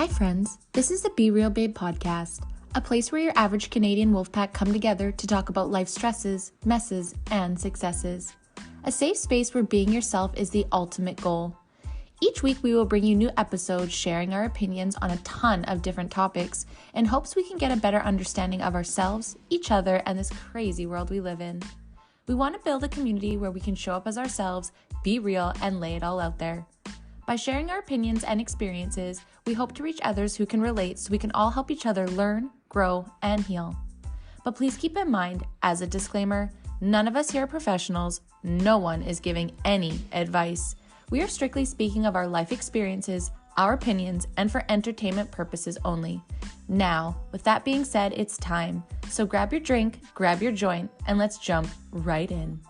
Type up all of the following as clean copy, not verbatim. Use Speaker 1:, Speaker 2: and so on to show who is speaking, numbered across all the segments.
Speaker 1: Hi, friends. This is the Be Real Babe podcast, a place where your average Canadian wolfpack come together to talk about life stresses, messes, and successes. A safe space where being yourself is the ultimate goal. Each week, we will bring you new episodes sharing our opinions on a ton of different topics in hopes we can get a better understanding of ourselves, each other, and this crazy world we live in. We want to build a community where we can show up as ourselves, be real, and lay it all out there. By sharing our opinions and experiences, we hope to reach others who can relate so we can all help each other learn, grow, and heal. But please keep in mind, as a disclaimer, none of us here are professionals. No one is giving any advice. We are strictly speaking of our life experiences, our opinions, and for entertainment purposes only. Now, with that being said, it's time. So grab your drink, grab your joint, and let's jump right in.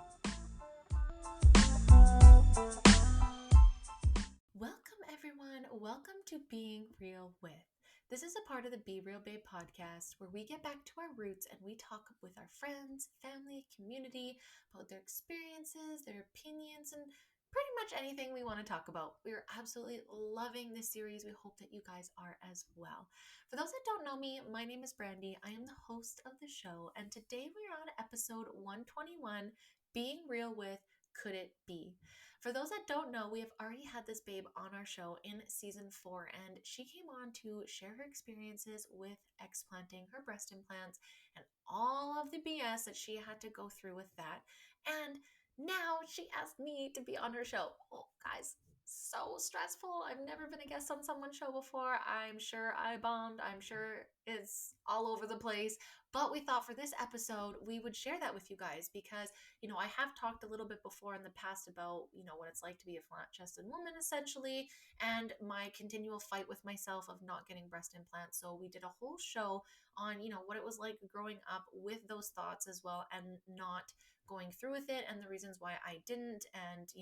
Speaker 1: Welcome to Being Real With. This is a part of the Be Real Babe podcast where we get back to our roots and we talk with our friends, family, community about their experiences, their opinions, and pretty much anything we want to talk about. We're absolutely loving this series. We hope that you guys are as well. For those that don't know me, my name is Brandy. I am the host of the show, and today we're on episode 121, Being Real With Could It Be? For those that don't know, we have already had this babe on our show in season 4, and she came on to share her experiences with explanting her breast implants and all of the BS that she had to go through with that. And now she asked me to be on her show. Oh, guys, so stressful. I've never been a guest on someone's show before. I'm sure I bombed. I'm sure it's all over the place. But we thought for this episode, we would share that with you guys because I have talked a little bit before in the past about, what it's like to be a flat-chested woman, essentially, and my continual fight with myself of not getting breast implants. So we did a whole show on, what it was like growing up with those thoughts as well and not going through with it and the reasons why I didn't. And,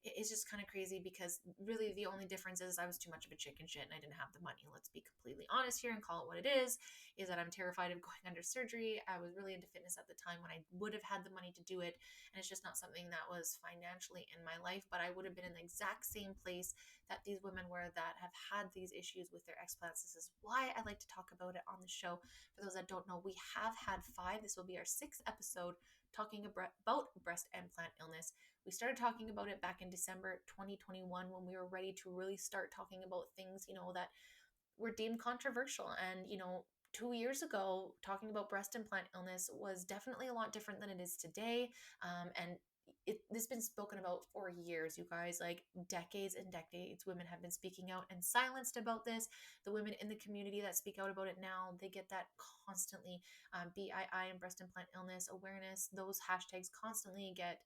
Speaker 1: it's just kind of crazy because really the only difference is I was too much of a chicken shit and I didn't have the money. Let's be completely honest here and call it what it is that I'm terrified of going under surgery. I was really into fitness at the time when I would have had the money to do it. And it's just not something that was financially in my life, but I would have been in the exact same place that these women were that have had these issues with their explants. This is why I like to talk about it on the show. For those that don't know, we have had 5. This will be our 6th episode talking about breast implant illness. We started talking about it back in December 2021 when we were ready to really start talking about things, that were deemed controversial. And, 2 years ago, talking about breast implant illness was definitely a lot different than it is today. And this has been spoken about for years, you guys, like decades and decades. Women have been speaking out and silenced about this. The women in the community that speak out about it now, they get that constantly. BII and breast implant illness awareness, those hashtags constantly get,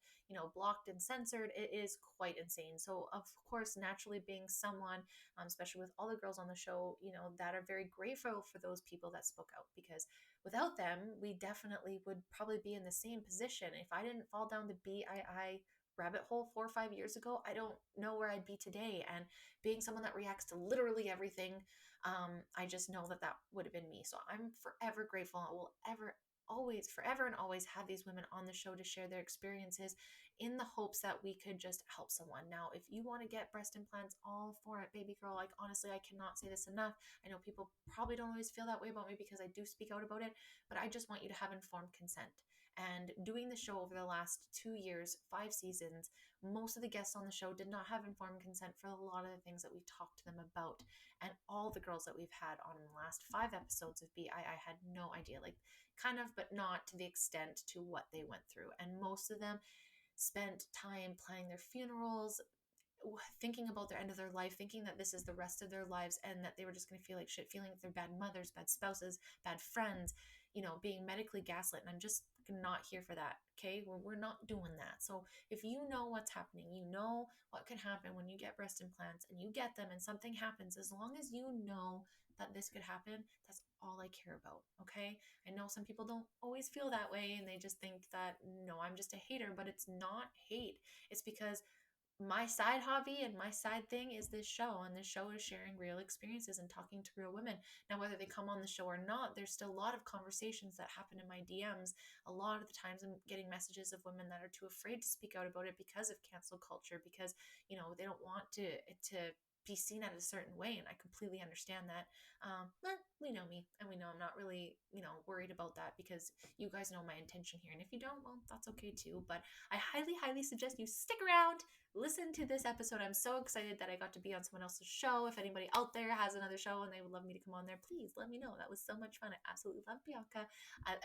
Speaker 1: blocked and censored. It is quite insane. So, of course, naturally being someone, especially with all the girls on the show, that are very grateful for those people that spoke out because without them, we definitely would probably be in the same position. If I didn't fall down the BII rabbit hole 4 or 5 years ago, I don't know where I'd be today. And being someone that reacts to literally everything, I just know that would have been me. So I'm forever grateful. I will forever and always have these women on the show to share their experiences in the hopes that we could just help someone. Now, if you want to get breast implants, all for it, baby girl. Like, honestly, I cannot say this enough. I know people probably don't always feel that way about me because I do speak out about it, but I just want you to have informed consent. And doing the show over the last 2 years, 5 seasons, most of the guests on the show did not have informed consent for a lot of the things that we talked to them about. And all the girls that we've had on the last 5 episodes of BII had no idea, like kind of, but not to the extent to what they went through. And most of them spent time planning their funerals, thinking about their end of their life, thinking that this is the rest of their lives and that they were just going to feel like shit, feeling like they're bad mothers, bad spouses, bad friends, being medically gaslit. And I'm just not here for that. Okay. We're not doing that. So if you know what's happening, you know what can happen when you get breast implants and you get them and something happens, as long as you know that this could happen, that's all I care about. Okay. I know some people don't always feel that way and they just think that, no, I'm just a hater, but it's not hate. It's because my side hobby and my side thing is this show, and this show is sharing real experiences and talking to real women. Now, whether they come on the show or not, there's still a lot of conversations that happen in my DMs. A lot of the times I'm getting messages of women that are too afraid to speak out about it because of cancel culture, because they don't want to be seen at a certain way, and I completely understand that. But we know me, and we know I'm not really, worried about that, because you guys know my intention here. And if you don't, well, that's okay too. But I highly, highly suggest you stick around, listen to this episode. I'm so excited that I got to be on someone else's show. If anybody out there has another show and they would love me to come on there, please let me know. That was so much fun. I absolutely love Bianca,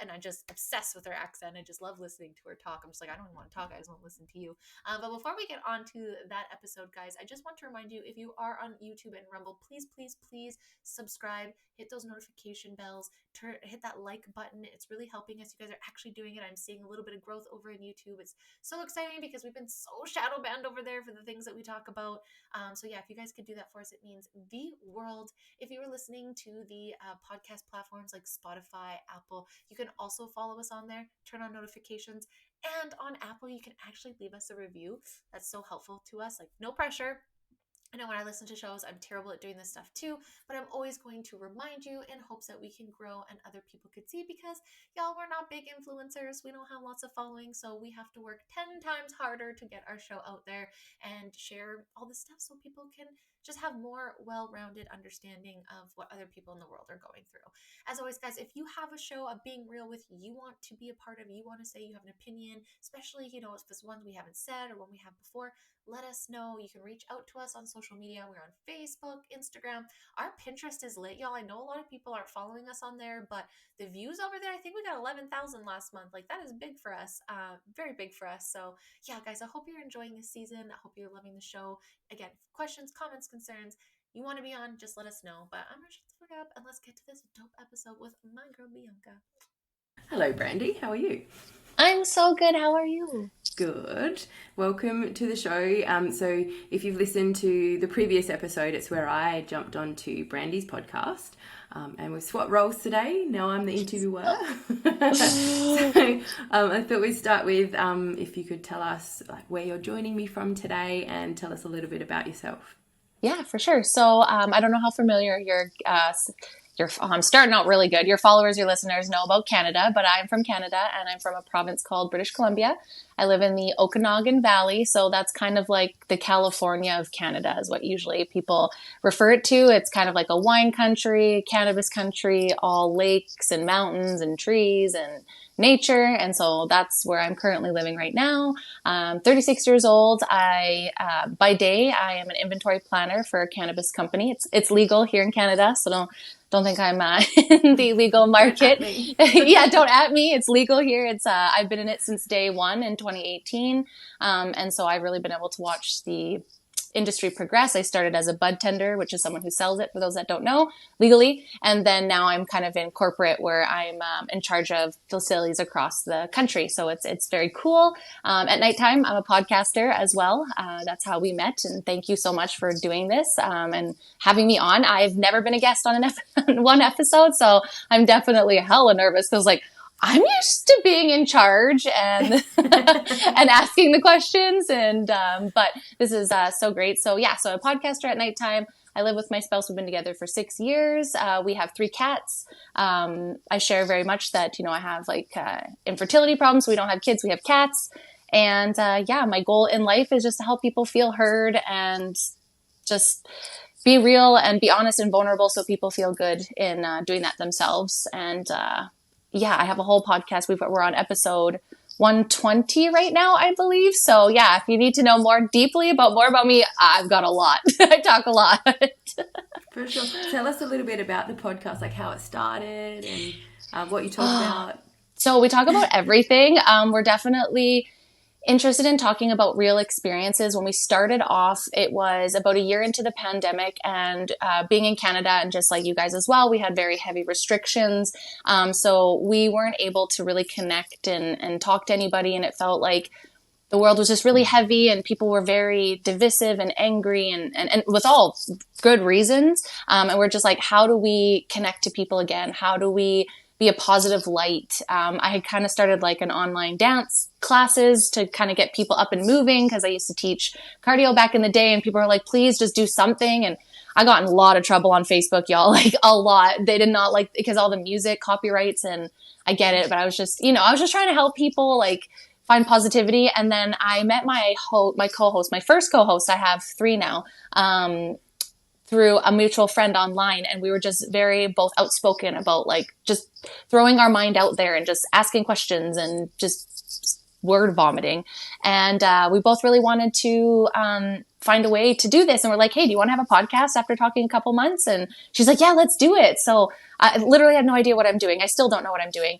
Speaker 1: and I just obsessed with her accent. I just love listening to her talk. I'm just like, I don't even want to talk. I just want to listen to you. But before we get on to that episode, guys, I just want to remind you, if you are on YouTube and Rumble, please, please, please subscribe, hit those notification bells, hit that like button. It's really helping us. You guys are actually doing it. I'm seeing a little bit of growth over in YouTube. It's so exciting because we've been so shadow banned over there for the things that we talk about. So yeah, if you guys could do that for us, it means the world. If you were listening to the podcast platforms like Spotify, Apple, you can also follow us on there, turn on notifications. And on Apple, you can actually leave us a review. That's so helpful to us. Like, no pressure. I know when I listen to shows, I'm terrible at doing this stuff too, but I'm always going to remind you in hopes that we can grow and other people could see, because y'all, we're not big influencers. We don't have lots of following, so we have to work 10 times harder to get our show out there and share all this stuff so people can just have more well-rounded understanding of what other people in the world are going through. As always, guys, if you have a show of Being Real with you want to be a part of, you want to say you have an opinion, especially, if it's one we haven't said or one we have before, let us know. You can reach out to us on social media. We're on Facebook, Instagram. Our Pinterest is lit, y'all. I know a lot of people aren't following us on there, but the views over there, I think we got 11,000 last month. Like, that is big for us, very big for us. So yeah, guys, I hope you're enjoying this season. I hope you're loving the show. Again, questions, comments, concerns, you want to be on, just let us know. But I'm going to shut the fuck up and let's get to this dope episode with my girl, Bianca.
Speaker 2: Hello, Brandy. How are you?
Speaker 1: I'm so good. How are you?
Speaker 2: Good. Welcome to the show. So if you've listened to the previous episode, it's where I jumped onto Brandy's podcast, and we've swapped roles today. Now I'm the interviewer. So I thought we'd start with if you could tell us where you're joining me from today and tell us a little bit about yourself.
Speaker 3: Yeah, for sure. So I don't know how familiar I'm starting out really good. Your followers, your listeners know about Canada, but I'm from Canada and I'm from a province called British Columbia. I live in the Okanagan Valley, so that's kind of like the California of Canada is what usually people refer it to. It's kind of like a wine country, cannabis country, all lakes and mountains and trees and nature. And so that's where I'm currently living right now. 36 years old. By day, I am an inventory planner for a cannabis company. It's legal here in Canada, so don't think I'm in the legal market. Yeah, don't at me. It's legal here. I've been in it since day one in 2018. And so I've really been able to watch the industry progress. I started as a bud tender, which is someone who sells it, for those that don't know, legally. And then now I'm kind of in corporate where I'm in charge of facilities across the country. So it's very cool. At nighttime, I'm a podcaster as well. That's how we met. And thank you so much for doing this and having me on. I've never been a guest on one episode, so I'm definitely hella nervous because I'm used to being in charge and and asking the questions, but this is so great. So yeah, so a podcaster at nighttime. I live with my spouse. We've been together for 6 years. We have 3 cats. I share very much that I have infertility problems. So we don't have kids. We have cats. And yeah, my goal in life is just to help people feel heard and just be real and be honest and vulnerable, so people feel good in doing that themselves. And yeah, I have a whole podcast. We're on episode 120 right now, I believe. So yeah, if you need to know more about me, I've got a lot. I talk a lot.
Speaker 2: For sure. Tell us a little bit about the podcast, like how it started and what you talk about.
Speaker 3: So we talk about everything. We're definitely interested in talking about real experiences. When we started off, it was about a year into the pandemic, and being in Canada, and just like you guys as well, we had very heavy restrictions. So we weren't able to really connect and talk to anybody, and it felt like the world was just really heavy and people were very divisive and angry and with all good reasons. And we're just like, how do we connect to people again? How do we be a positive light? I had kind of started an online dance classes to kind of get people up and moving, because I used to teach cardio back in the day, and people were like, please just do something. And I got in a lot of trouble on Facebook, y'all, a lot. They did not because all the music copyrights, and I get it, but I was just trying to help people find positivity. And then I met my co-host, my first co-host. I have 3 now. through a mutual friend online, and we were just very both outspoken about like just throwing our mind out there and just asking questions and just word vomiting. And we both really wanted to find a way to do this. And we're like, hey, do you want to have a podcast after talking a couple months? And she's like, yeah, let's do it. So I literally had no idea what I'm doing. I still don't know what I'm doing.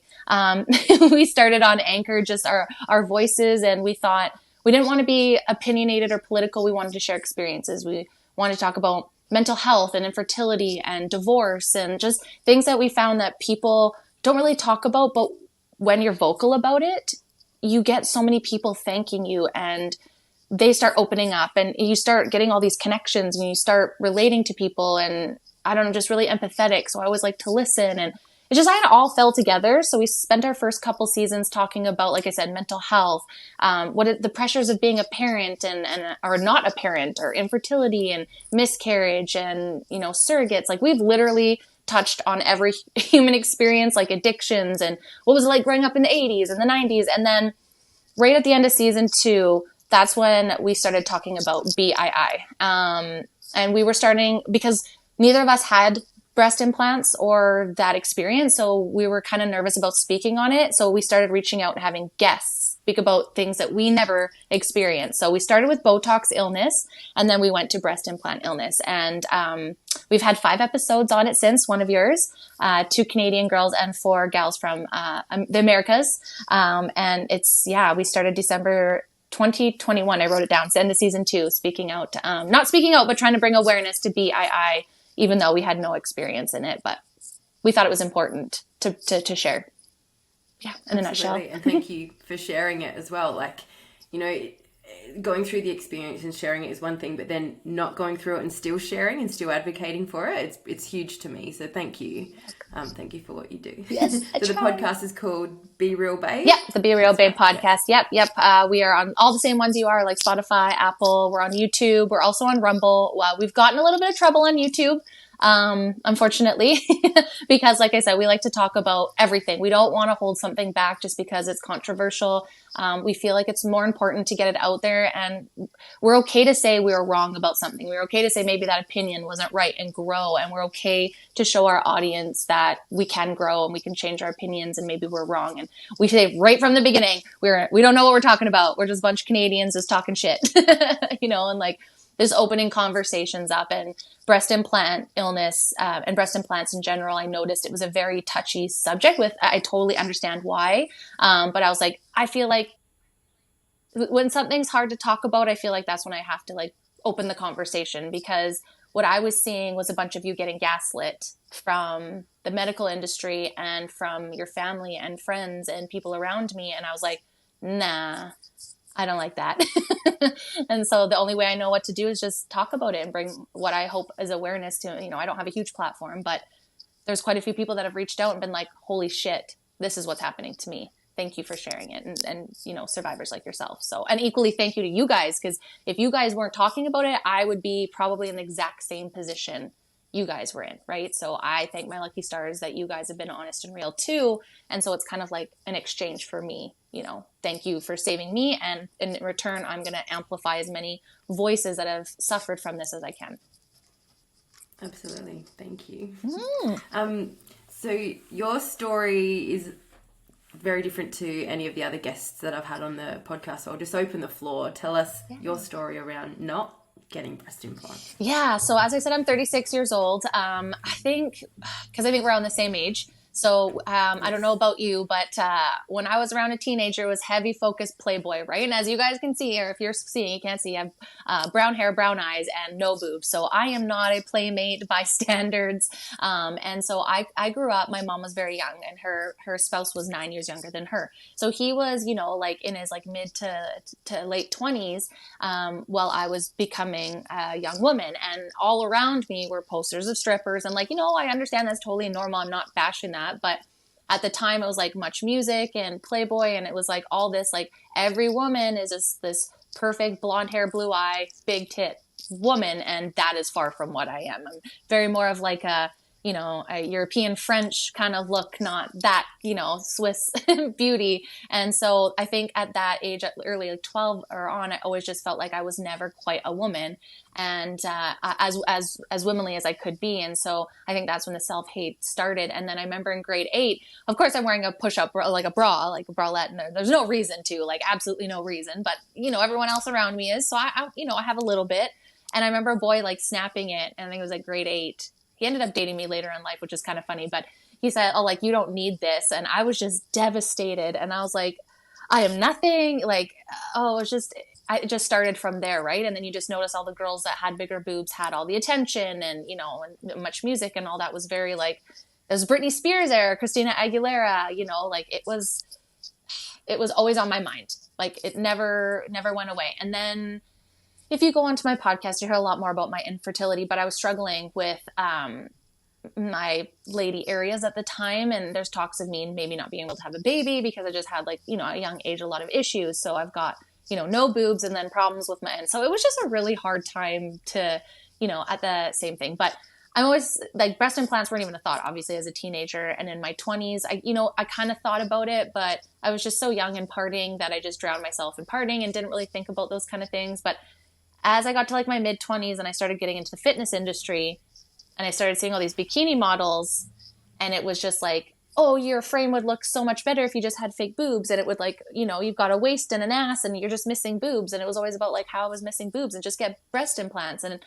Speaker 3: We started on Anchor, just our voices, and we thought we didn't want to be opinionated or political. We wanted to share experiences. We wanted to talk about mental health and infertility and divorce and just things that we found that people don't really talk about, but when you're vocal about it, you get so many people thanking you, and they start opening up, and you start getting all these connections, and you start relating to people, and I don't know, just really empathetic. So I always like to listen, and it just kind of all fell together. So we spent our first couple seasons talking about, like I said, mental health, the pressures of being a parent and or not a parent, or infertility and miscarriage and, you know, surrogates. Like we've literally touched on every human experience, like addictions and what was it like growing up in the 80s and the 90s. And then right at the end of season 2, that's when we started talking about BII. And we were starting because neither of us had breast implants or that experience. So we were kind of nervous about speaking on it. So we started reaching out and having guests speak about things that we never experienced. So we started with Botox illness, and then we went to breast implant illness. And we've had 5 episodes on it since, one of yours, 2 Canadian girls and 4 gals from the Americas. And it's, we started December 2021. I wrote it down. It's end of season 2, speaking out, not speaking out, but trying to bring awareness to BII, even though we had no experience in it, but we thought it was important to share. Yeah, in a nutshell.
Speaker 2: And thank you for sharing it as well. Like, you know, going through the experience and sharing it is one thing, but then not going through it and still sharing and still advocating for it, it's huge to me. So thank you. Thank you for what you do.
Speaker 3: Yes,
Speaker 2: so the podcast is called Be Real Babe?
Speaker 3: Yep, the Be Real Babe podcast. Yep. We are on all the same ones you are, like Spotify, Apple. We're on YouTube. We're also on Rumble. We've gotten a little bit of trouble on YouTube, unfortunately, because like I said, we like to talk about everything. We don't want to hold something back just because it's controversial. We feel like it's more important to get it out there, and we're okay to say we were wrong about something. We're okay to say maybe that opinion wasn't right and grow, and we're okay to show our audience that we can grow and we can change our opinions and maybe we're wrong. And we say right from the beginning, we don't know what we're talking about. We're just a bunch of Canadians just talking shit, you know, and like just opening conversations up. And breast implant illness and breast implants in general, I noticed it was a very touchy subject. I totally understand why. But I was like, I feel like when something's hard to talk about, I feel like that's when I have to like open the conversation, because what I was seeing was a bunch of you getting gaslit from the medical industry and from your family and friends and people around me. And I was like, nah, I don't like that. And so the only way I know what to do is just talk about it and bring what I hope is awareness to, you know, I don't have a huge platform, but there's quite a few people that have reached out and been like, holy shit, this is what's happening to me. Thank you for sharing it. And, you know, survivors like yourself. So, and equally thank you to you guys, because if you guys weren't talking about it, I would be probably in the exact same position you guys were in, right? So I thank my lucky stars that you guys have been honest and real too. And so it's kind of like an exchange for me, you know, thank you for saving me. And in return, I'm going to amplify as many voices that have suffered from this as I can.
Speaker 2: Absolutely. Thank you. So your story is very different to any of the other guests that I've had on the podcast. So I'll just open the floor. Tell us your story around not getting breast implants.
Speaker 3: Yeah. So as I said, I'm 36 years old. I think we're on the same age. So I don't know about you, but when I was around a teenager, it was heavy focus Playboy, right? And as you guys can see, or if you're seeing, you can't see, I have brown hair, brown eyes, and no boobs. So I am not a playmate by standards. And so I grew up, my mom was very young, and her spouse was 9 years younger than her. So he was, you know, like in his like mid to late 20s while I was becoming a young woman. And all around me were posters of strippers. And like, you know, I understand that's totally normal. I'm not bashing that. But at the time it was like Much Music and Playboy, and it was like all this, like every woman is just this perfect blonde hair, blue eye, big tit woman. And that is far from what I am. I'm very more of like a, a European French kind of look, not that, Swiss beauty. And so I think at that age, at early like 12 or on, I always just felt like I was never quite a woman, and as womanly as I could be. And so I think that's when the self-hate started. And then I remember in grade 8, of course I'm wearing a push-up, like a bra, like a bralette, and there's no reason to, like absolutely no reason, but everyone else around me is. So I have a little bit. And I remember a boy like snapping it, and I think it was like grade 8. He ended up dating me later in life, which is kind of funny, but he said, oh, like, you don't need this. And I was just devastated. And I was like, I am nothing. Like, oh, it just started from there. Right. And then you just notice all the girls that had bigger boobs had all the attention, and, and much music and all that was very like, it was Britney Spears era, Christina Aguilera, like it was always on my mind. Like it never went away. And then if you go onto my podcast, you hear a lot more about my infertility, but I was struggling with my lady areas at the time. And there's talks of me maybe not being able to have a baby because I just had like, at a young age, a lot of issues. So I've got, no boobs, and then problems with and so it was just a really hard time to, at the same thing. But I'm always like, breast implants weren't even a thought, obviously, as a teenager. And in my 20s, I kind of thought about it, but I was just so young and partying that I just drowned myself in partying and didn't really think about those kind of things. But as I got to like my mid 20s and I started getting into the fitness industry, and I started seeing all these bikini models, and it was just like, oh, your frame would look so much better if you just had fake boobs. And it would like, you've got a waist and an ass and you're just missing boobs. And it was always about like how I was missing boobs, and just get breast implants. And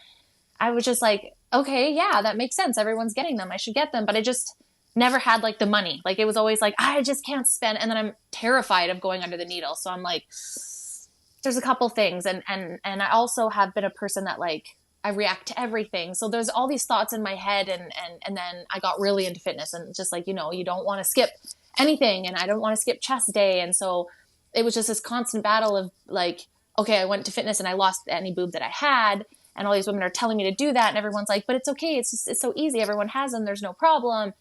Speaker 3: I was just like, okay, yeah, that makes sense. Everyone's getting them. I should get them. But I just never had like the money. Like it was always like, I just can't spend. And then I'm terrified of going under the needle. So I'm like, there's a couple things. And I also have been a person that like, I react to everything. So there's all these thoughts in my head. And then I got really into fitness, and just like, you don't want to skip anything, and I don't want to skip chest day. And so it was just this constant battle of like, okay, I went to fitness and I lost any boob that I had. And all these women are telling me to do that. And everyone's like, but it's okay. It's so easy. Everyone has them. There's no problem.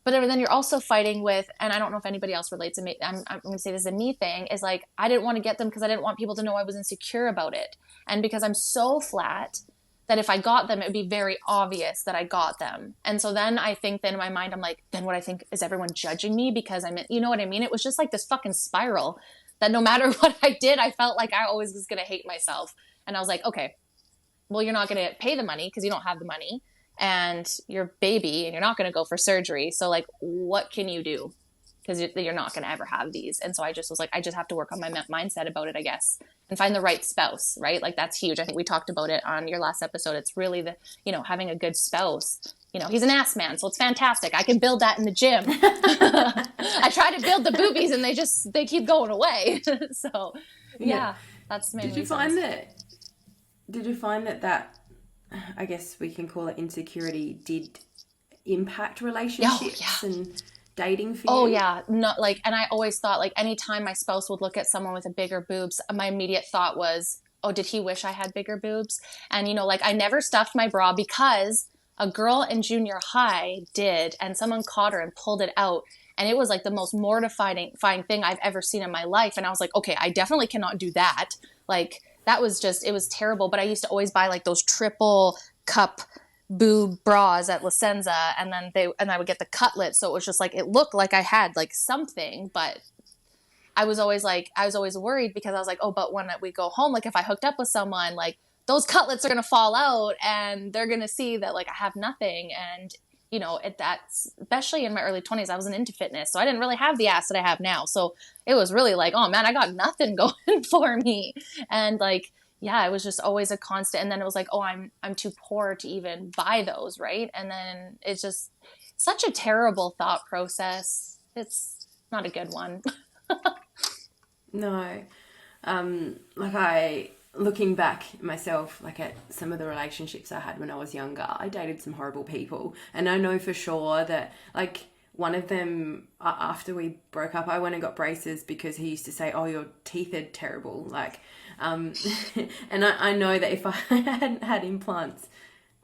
Speaker 3: But then you're also fighting with, and I don't know if anybody else relates to me, I'm going to say this is a me thing, is like, I didn't want to get them because I didn't want people to know I was insecure about it. And because I'm so flat that if I got them, it would be very obvious that I got them. And so then I think in my mind, I'm like, then what I think is everyone judging me because you know what I mean? It was just like this fucking spiral that no matter what I did, I felt like I always was going to hate myself. And I was like, okay, well, you're not going to pay the money because you don't have the money, and you're baby and you're not going to go for surgery. So like, what can you do? Because you're not going to ever have these. And so I just was like, I just have to work on my mindset about it, I guess, and find the right spouse, right? Like that's huge. I think we talked about it on your last episode. It's really the, having a good spouse. He's an ass man, so it's fantastic. I can build that in the gym. I try to build the boobies and they keep going away. So yeah, that's the main reason.
Speaker 2: Did you find that I guess we can call it insecurity did impact relationships and dating for you?
Speaker 3: Oh yeah. Not like, and I always thought like anytime my spouse would look at someone with a bigger boobs, my immediate thought was, oh, did he wish I had bigger boobs? And like I never stuffed my bra because a girl in junior high did, and someone caught her and pulled it out. And it was like the most mortifying thing I've ever seen in my life. And I was like, okay, I definitely cannot do that. Like that was it was terrible. But I used to always buy like those triple cup boob bras at La Senza, and then I would get the cutlet. So it was just like, it looked like I had like something, but I was always worried because I was like, oh, but when we go home, like if I hooked up with someone, like those cutlets are going to fall out and they're going to see that like I have nothing. And that's especially in my early 20s, I wasn't into fitness. So I didn't really have the ass that I have now. So it was really like, oh man, I got nothing going for me. And like, yeah, it was just always a constant. And then it was like, oh, I'm too poor to even buy those. Right. And then it's just such a terrible thought process. It's not a good one.
Speaker 2: No. Looking back myself, like at some of the relationships I had when I was younger, I dated some horrible people. And I know for sure that like one of them, after we broke up, I went and got braces because he used to say, oh, your teeth are terrible. Like, and I know that if I hadn't had implants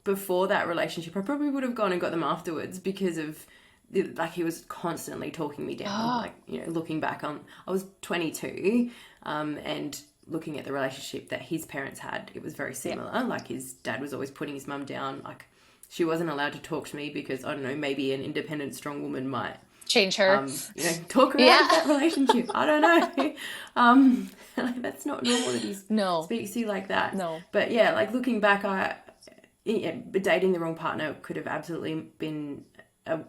Speaker 2: before that relationship, I probably would have gone and got them afterwards because of like he was constantly talking me down. Like, looking back on, I was 22, and looking at the relationship that his parents had, it was very similar. Yeah. Like his dad was always putting his mum down, like she wasn't allowed to talk to me because, I don't know, maybe an independent, strong woman might
Speaker 3: change her.
Speaker 2: Talk about that relationship. I don't know. That's not normal that he speaks to you like that.
Speaker 3: No.
Speaker 2: But yeah, like looking back, dating the wrong partner could have absolutely been a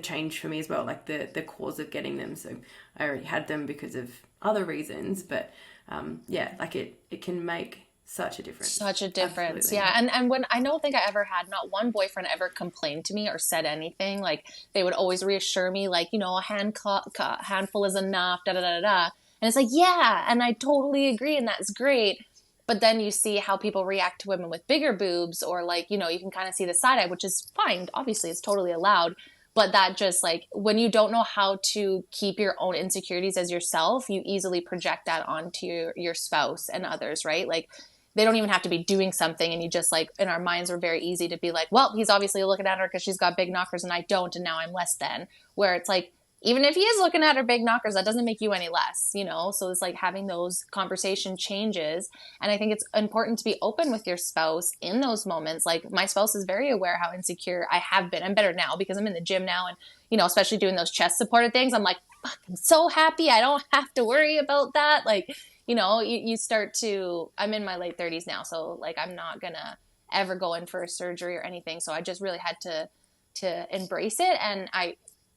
Speaker 2: change for me as well, like the cause of getting them. So I already had them because of other reasons, but it can make such a difference.
Speaker 3: Such a difference.
Speaker 2: Absolutely.
Speaker 3: Yeah. And when I don't think I ever had, not one boyfriend ever complained to me or said anything. Like they would always reassure me, like, a handful is enough, da da da da. And it's like, yeah, and I totally agree, and that's great. But then you see how people react to women with bigger boobs, or like, you can kind of see the side eye, which is fine. Obviously, it's totally allowed. But that just like, when you don't know how to keep your own insecurities as yourself, you easily project that onto your spouse and others, right? Like, they don't even have to be doing something. And you just like, in our minds, we're very easy to be like, well, he's obviously looking at her because she's got big knockers and I don't. And now I'm less than. Where it's like, even if he is looking at her big knockers, that doesn't make you any less, So it's like having those conversation changes. And I think it's important to be open with your spouse in those moments. Like my spouse is very aware how insecure I have been. I'm better now because I'm in the gym now. And, especially doing those chest supported things, I'm like, fuck, I'm so happy. I don't have to worry about that. Like, you start to, I'm in my late 30s now. So like, I'm not going to ever go in for a surgery or anything. So I just really had to embrace it. And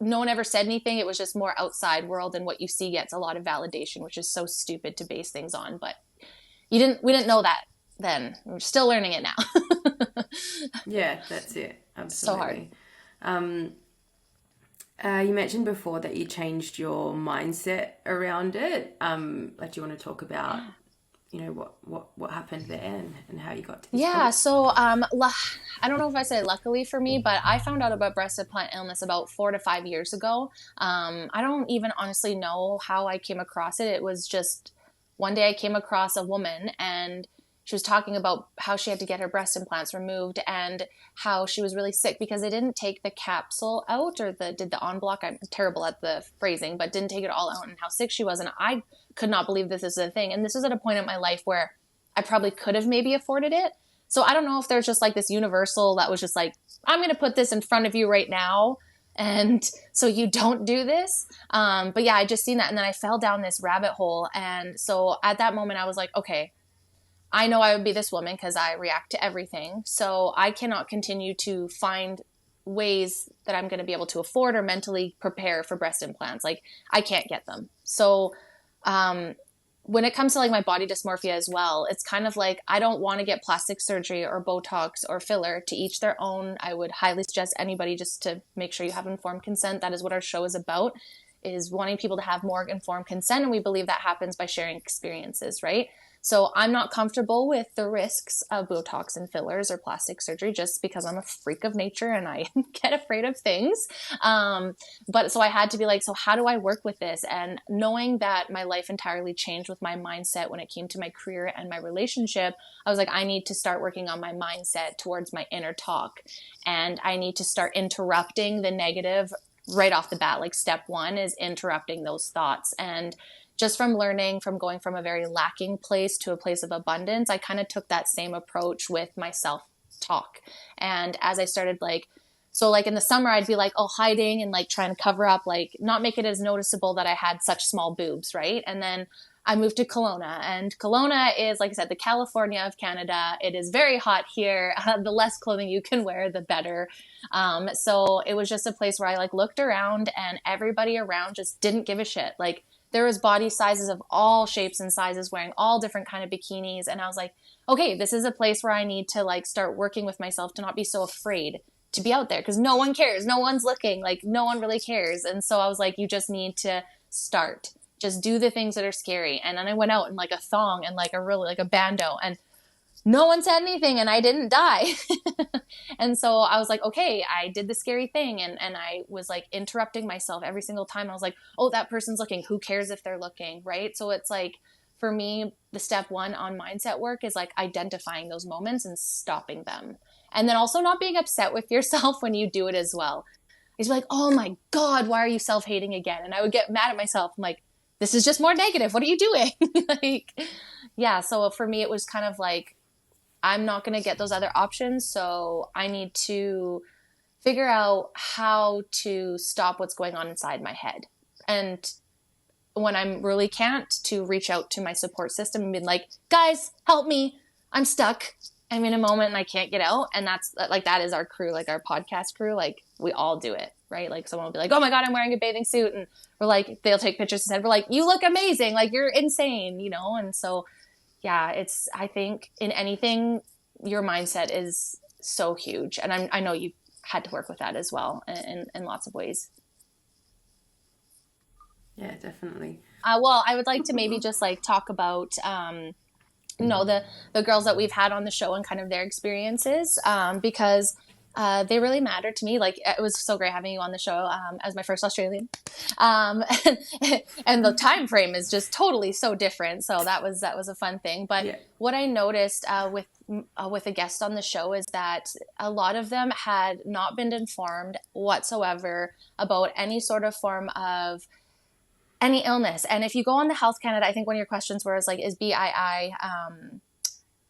Speaker 3: no one ever said anything. It was just more outside world, and what you see gets a lot of validation, which is so stupid to base things on. But we didn't know that then. We're still learning it now.
Speaker 2: Yeah, that's it. Absolutely.
Speaker 3: So hard.
Speaker 2: You mentioned before that you changed your mindset around it. Like, do you want to talk about, what happened there and how you got to this point?
Speaker 3: So I don't know if I say luckily for me, but I found out about breast implant illness about 4 to 5 years ago. I don't even honestly know how I came across it. It was just one day I came across a woman, and she was talking about how she had to get her breast implants removed and how she was really sick because they didn't take the capsule out, or did the en bloc. I'm terrible at the phrasing, but didn't take it all out, and how sick she was. And I could not believe this is a thing. And this was at a point in my life where I probably could have maybe afforded it. So I don't know if there's just like this universal that was just like, I'm going to put this in front of you right now, and so you don't do this. But yeah, I just seen that. And then I fell down this rabbit hole. And so at that moment I was like, okay, I know I would be this woman because I react to everything. So I cannot continue to find ways that I'm going to be able to afford or mentally prepare for breast implants. Like I can't get them. So when it comes to like my body dysmorphia as well, it's kind of like, I don't want to get plastic surgery or Botox or filler, to each their own. I would highly suggest anybody just to make sure you have informed consent. That is what our show is about, is wanting people to have more informed consent. And we believe that happens by sharing experiences, right? So I'm not comfortable with the risks of Botox and fillers or plastic surgery, just because I'm a freak of nature and I get afraid of things. But so I had to be like, so how do I work with this? And knowing that my life entirely changed with my mindset when it came to my career and my relationship, I was like, I need to start working on my mindset towards my inner talk. And I need to start interrupting the negative right off the bat. Like step one is interrupting those thoughts. And just from learning, from going from a very lacking place to a place of abundance, I kind of took that same approach with my self-talk. And as I started so in the summer, I'd be like, hiding and like trying to cover up, like not make it as noticeable that I had such small boobs, right? And then I moved to Kelowna, and Kelowna is, like I said, the California of Canada. It is very hot here. The less clothing you can wear, the better. So it was just a place where I like looked around, and everybody around just didn't give a shit. Like, there was body sizes of all shapes and sizes wearing all different kind of bikinis. And I was like, okay, this is a place where I need to like start working with myself to not be so afraid to be out there, because no one cares. No one's looking. Like, no one really cares. And so I was like, you just need to start. Just do the things that are scary. And then I went out in like a thong and like a bandeau, and no one said anything, and I didn't die. And so I was like, okay, I did the scary thing. And I was like interrupting myself every single time. I was like, oh, that person's looking. Who cares if they're looking? Right. So it's like, for me, the step one on mindset work is like identifying those moments and stopping them. And then also not being upset with yourself when you do it as well. It's like, oh my God, why are you self-hating again? And I would get mad at myself. I'm like, this is just more negative. What are you doing? Yeah. So for me, it was kind of like, I'm not going to get those other options. So I need to figure out how to stop what's going on inside my head. And when I really can't, to reach out to my support system and be like, guys, help me. I'm stuck. I'm in a moment and I can't get out. And that's like, that is our crew, like our podcast crew. Like we all do it, right? Like someone will be like, oh my God, I'm wearing a bathing suit. And we're like, they'll take pictures and said, we're like, you look amazing. Like you're insane, you know? And so, yeah, I think in anything, your mindset is so huge. And I know you had to work with that as well in lots of ways.
Speaker 2: Yeah, definitely.
Speaker 3: Well, I would like to maybe just like talk about, the girls that we've had on the show and kind of their experiences, because they really matter to me. Like it was so great having you on the show as my first Australian, and the time frame is just totally so different. So that was a fun thing. But what I noticed with a guest on the show is that a lot of them had not been informed whatsoever about any sort of form of any illness. And if you go on the Health Canada, I think one of your questions was like, is BII,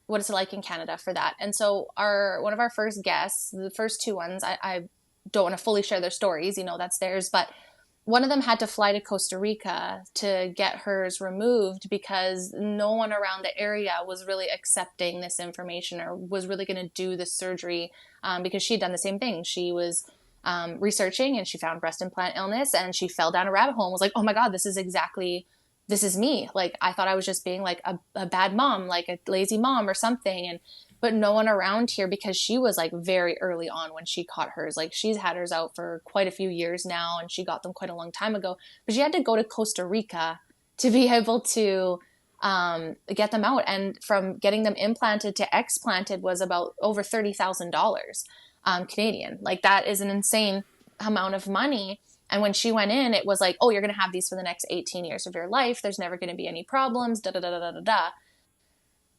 Speaker 3: what is it like in Canada for that? And so one of our first guests, the first two ones, I don't want to fully share their stories, you know, that's theirs, but one of them had to fly to Costa Rica to get hers removed because no one around the area was really accepting this information or was really going to do the surgery, because she had done the same thing. She was researching and she found breast implant illness and she fell down a rabbit hole and was like, oh my God, this is me. Like, I thought I was just being like a bad mom, like a lazy mom or something. But no one around here, because she was like very early on when she caught hers. Like she's had hers out for quite a few years now and she got them quite a long time ago, but she had to go to Costa Rica to be able to get them out. And from getting them implanted to explanted was about over $30,000 Canadian. Like that is an insane amount of money. And when she went in, it was like, oh, you're going to have these for the next 18 years of your life. There's never going to be any problems, da da da da da da.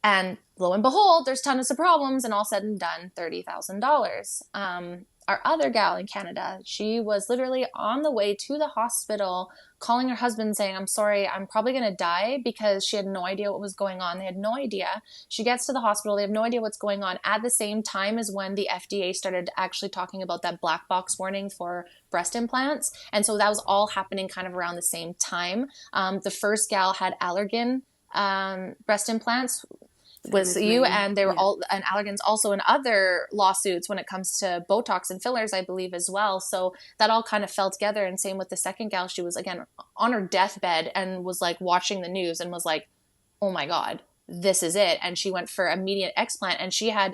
Speaker 3: And lo and behold, there's tons of problems, and all said and done, $30,000. Our other gal in Canada, she was literally on the way to the hospital calling her husband saying, I'm sorry, I'm probably going to die, because she had no idea what was going on. They had no idea. She gets to the hospital. They have no idea what's going on at the same time as when the FDA started actually talking about that black box warning for breast implants. And so that was all happening kind of around the same time. The first gal had Allergan breast implants, was you, and they were all, and Allergan's also in other lawsuits when it comes to Botox and fillers, I believe, as well. So that all kind of fell together. And same with the second gal, she was again on her deathbed and was like watching the news and was like, oh my God, this is it. And she went for immediate explant, and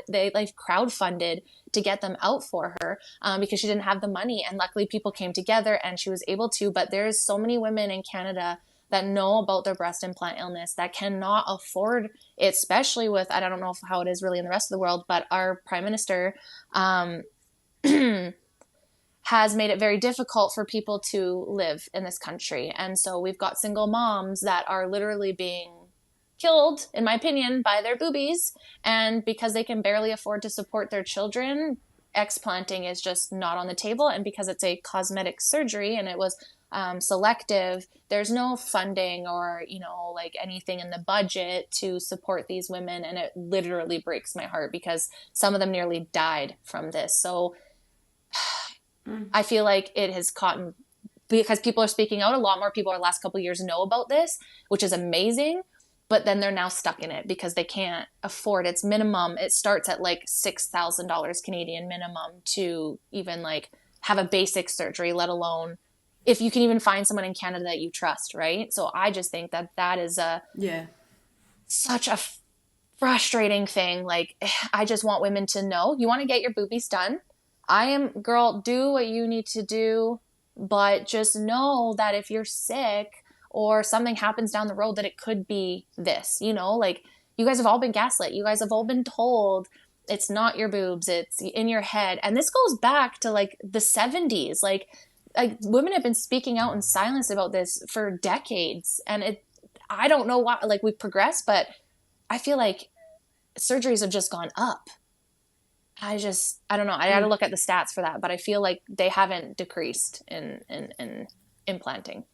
Speaker 3: they like crowdfunded to get them out for her because she didn't have the money. And luckily people came together and she was able to. But there's so many women in Canada that know about their breast implant illness that cannot afford it, especially with, I don't know how it is really in the rest of the world, but our Prime Minister has made it very difficult for people to live in this country. And so we've got single moms that are literally being killed, in my opinion, by their boobies. And because they can barely afford to support their children, explanting is just not on the table. And because it's a cosmetic surgery and it was selective, there's no funding or, like anything in the budget to support these women. And it literally breaks my heart because some of them nearly died from this. So I feel like it has caught, because people are speaking out, a lot more people over the last couple of years know about this, which is amazing. But then they're now stuck in it because they can't afford its minimum. It starts at like $6,000 Canadian minimum to even like have a basic surgery, let alone if you can even find someone in Canada that you trust, right? So I just think that is such a frustrating thing. Like, I just want women to know, you want to get your boobies done. Girl, do what you need to do, but just know that if you're sick or something happens down the road, that it could be this, like you guys have all been gaslit. You guys have all been told it's not your boobs, it's in your head. And this goes back to like the 70s. Like women have been speaking out in silence about this for decades. And I don't know why, like we've progressed, but I feel like surgeries have just gone up. I don't know. I got to look at the stats for that, but I feel like they haven't decreased in implanting.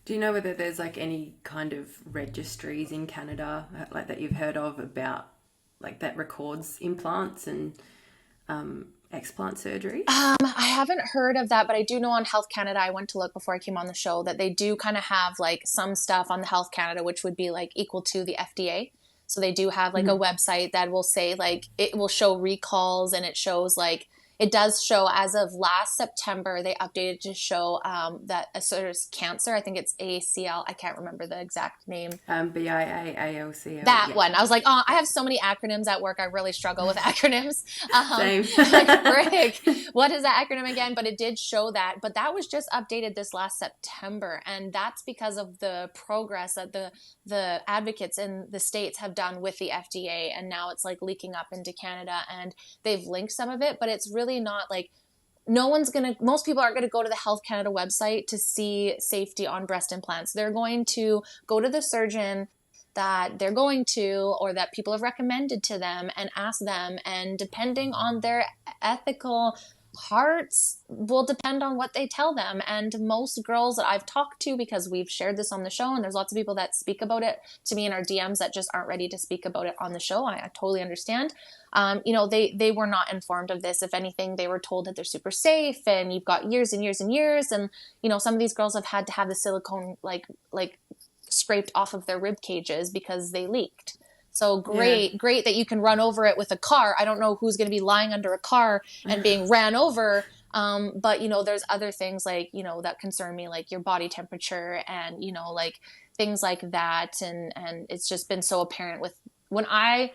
Speaker 2: Do you know whether there's like any kind of registries in Canada like that you've heard of about like that records implants and explant surgery?
Speaker 3: I haven't heard of that, but I do know on Health Canada, I went to look before I came on the show, that they do kind of have like some stuff on the Health Canada, which would be like equal to the FDA. So they do have like a website that will say like, it will show recalls, and it shows like, it does show as of last September, they updated to show that a sort of cancer, I think it's ACL, I can't remember the exact name.
Speaker 2: BII, ALCL.
Speaker 3: That one. I was like, oh, I have so many acronyms at work. I really struggle with acronyms.
Speaker 2: Same.
Speaker 3: Like, frick, what is that acronym again? But it did show that. But that was just updated this last September. And that's because of the progress that the advocates in the States have done with the FDA. And now it's like leaking up into Canada. And they've linked some of it, but it's really not like, most people aren't going to go to the Health Canada website to see safety on breast implants. They're going to go to the surgeon that they're going to, or that people have recommended to them, and ask them. And depending on their ethical hearts will depend on what they tell them. And most girls that I've talked to, because we've shared this on the show, and there's lots of people that speak about it to me in our DMs that just aren't ready to speak about it on the show. I totally understand. They were not informed of this. If anything, they were told that they're super safe and you've got years and years and years. And, some of these girls have had to have the silicone like scraped off of their rib cages because they leaked. So great that you can run over it with a car. I don't know who's going to be lying under a car and being ran over. But there's other things like, that concern me, like your body temperature and, like things like that. And it's just been so apparent with when I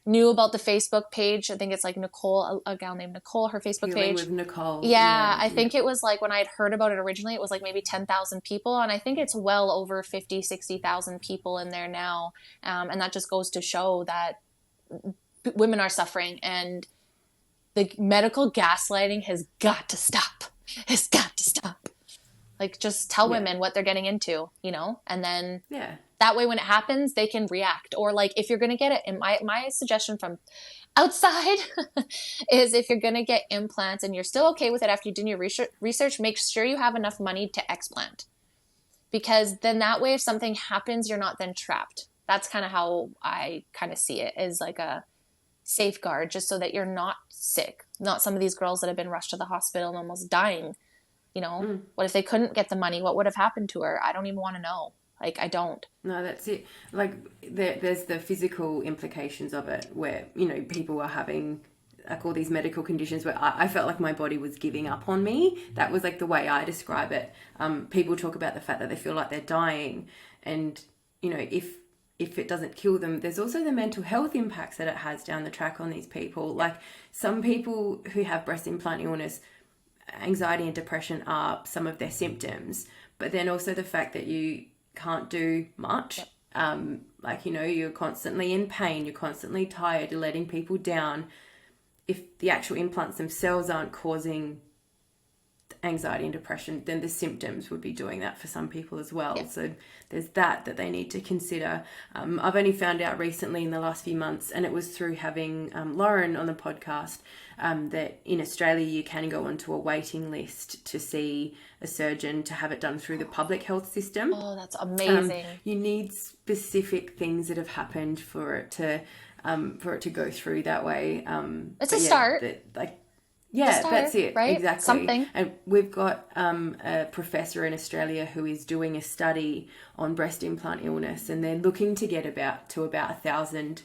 Speaker 3: knew about the Facebook page. I think it's like Nicole, a gal named Nicole, her Facebook
Speaker 2: Healing
Speaker 3: page.
Speaker 2: with Nicole.
Speaker 3: Yeah, I think it was like when I had heard about it originally, it was like maybe 10,000 people. And I think it's well over 50, 60,000 people in there now. And that just goes to show that women are suffering, and the medical gaslighting has got to stop. It's got to stop. Like, just tell women what they're getting into, and then that way when it happens, they can react. Or like, if you're going to get it, and my suggestion from outside is, if you're going to get implants and you're still okay with it after you've done your research, make sure you have enough money to explant. Because then that way, if something happens, you're not then trapped. That's kind of how I kind of see it, as like a safeguard, just so that you're not sick. Not some of these girls that have been rushed to the hospital and almost dying. What if they couldn't get the money? What would have happened to her? I don't even want to know. Like, I don't.
Speaker 2: No, that's it. Like, there's the physical implications of it, where, people are having like all these medical conditions where I felt like my body was giving up on me. That was like the way I describe it. People talk about the fact that they feel like they're dying. And, if it doesn't kill them, there's also the mental health impacts that it has down the track on these people. Like, some people who have breast implant illness, anxiety and depression are some of their symptoms, but then also the fact that you can't do much. You're constantly in pain, you're constantly tired, you're letting people down. If the actual implants themselves aren't causing anxiety and depression, then the symptoms would be doing that for some people as well. So there's that they need to consider. I've only found out recently in the last few months, and it was through having Lauren on the podcast, that in Australia you can go onto a waiting list to see a surgeon to have it done through the public health system.
Speaker 3: Oh, that's amazing.
Speaker 2: You need specific things that have happened for it to go through that way.
Speaker 3: It's a start.
Speaker 2: That's it.
Speaker 3: Right?
Speaker 2: Exactly.
Speaker 3: Something.
Speaker 2: And we've got a professor in Australia who is doing a study on breast implant illness, and they're looking to get about 1,000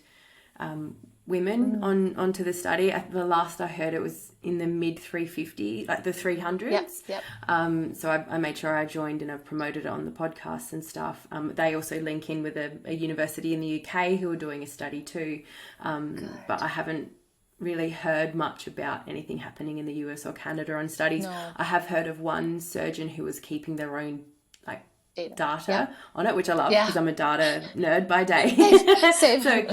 Speaker 2: women onto the study. The last I heard, it was in the mid 350, like the 300s. So I made sure I joined, and I've promoted it on the podcast and stuff. They also link in with a university in the UK who are doing a study too. But I haven't really heard much about anything happening in the US or Canada on studies.
Speaker 3: No.
Speaker 2: I have heard of one surgeon who was keeping their own data on it, which I love because I'm a data nerd by day.
Speaker 3: Same.
Speaker 2: So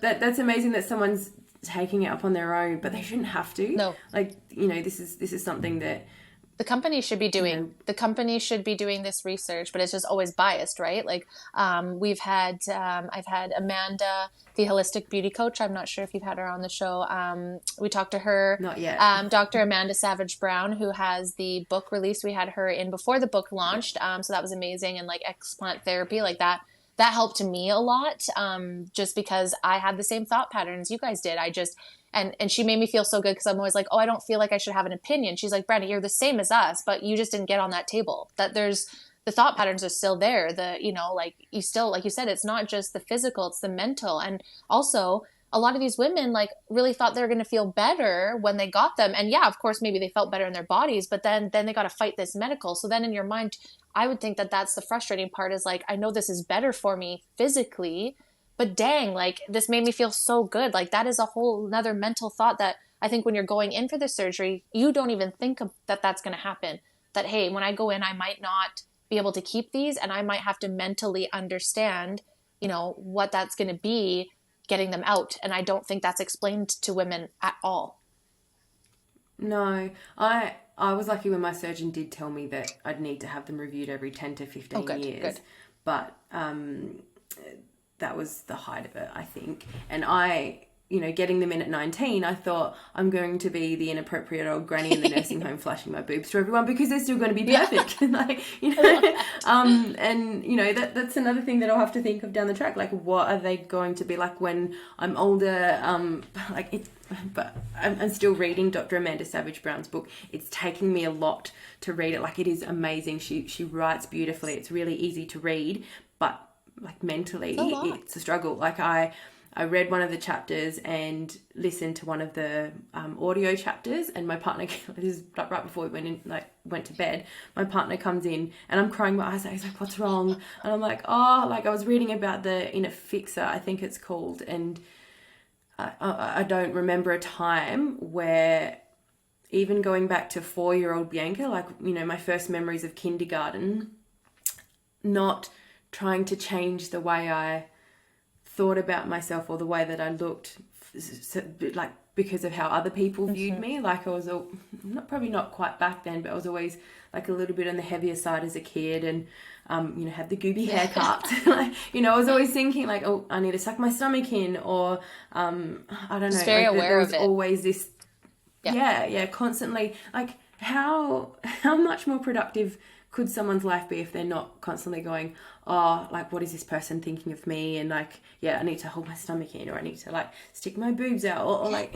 Speaker 2: that's amazing that someone's taking it up on their own, but they shouldn't have to.
Speaker 3: No.
Speaker 2: This is something that
Speaker 3: the company should be doing. The company should be doing this research, but it's just always biased, right? Like, I've had Amanda, the holistic beauty coach. I'm not sure if you've had her on the show. We talked to her.
Speaker 2: Not yet.
Speaker 3: Dr. Amanda Savage Brown, who has the book released. We had her in before the book launched. So that was amazing. And like explant therapy, like that that helped me a lot, just because I had the same thought patterns you guys did. And she made me feel so good because I'm always like, oh, I don't feel like I should have an opinion. She's like, Brandy, you're the same as us, but you just didn't get on that table. That there's the thought patterns are still there. Like you still, like you said, it's not just the physical, it's the mental. And also a lot of these women like really thought they were going to feel better when they got them. And yeah, of course, maybe they felt better in their bodies, but then they got to fight this medical. So then in your mind, I would think that that's the frustrating part is like, I know this is better for me physically, but dang, like this made me feel so good. Like that is a whole another mental thought that I think when you're going in for the surgery, you don't even think that that's going to happen. That, hey, when I go in, I might not be able to keep these and I might have to mentally understand, what that's going to be getting them out. And I don't think that's explained to women at all.
Speaker 2: No, I was lucky when my surgeon did tell me that I'd need to have them reviewed every 10 to 15 years. Good. But that was the height of it, I think. And getting them in at 19, I thought I'm going to be the inappropriate old granny in the nursing home flashing my boobs to everyone because they're still going to be perfect. That's another thing that I'll have to think of down the track. Like, what are they going to be like when I'm older? But I'm still reading Dr. Amanda Savage Brown's book. It's taking me a lot to read it. Like, it is amazing. She writes beautifully. It's really easy to read, but like mentally, it's a struggle. Like I read one of the chapters and listened to one of the audio chapters, and my partner, this is right before we went to bed, my partner comes in and I'm crying my eyes out. He's like, what's wrong? And I'm like, I was reading about the inner fixer, I think it's called, and I don't remember a time where, even going back to 4-year-old Bianca, my first memories of kindergarten, not trying to change the way I thought about myself or the way that I looked, like because of how other people viewed me. Like I was probably not quite back then, but I was always like a little bit on the heavier side as a kid, and had the gooby haircut. I was always thinking like, oh, I need to suck my stomach in, or I don't know.
Speaker 3: Just very aware of it.
Speaker 2: Always this, constantly. Like how much more productive could someone's life be if they're not constantly going, oh, like, what is this person thinking of me? And like, I need to hold my stomach in, or I need to like stick my boobs out, or like,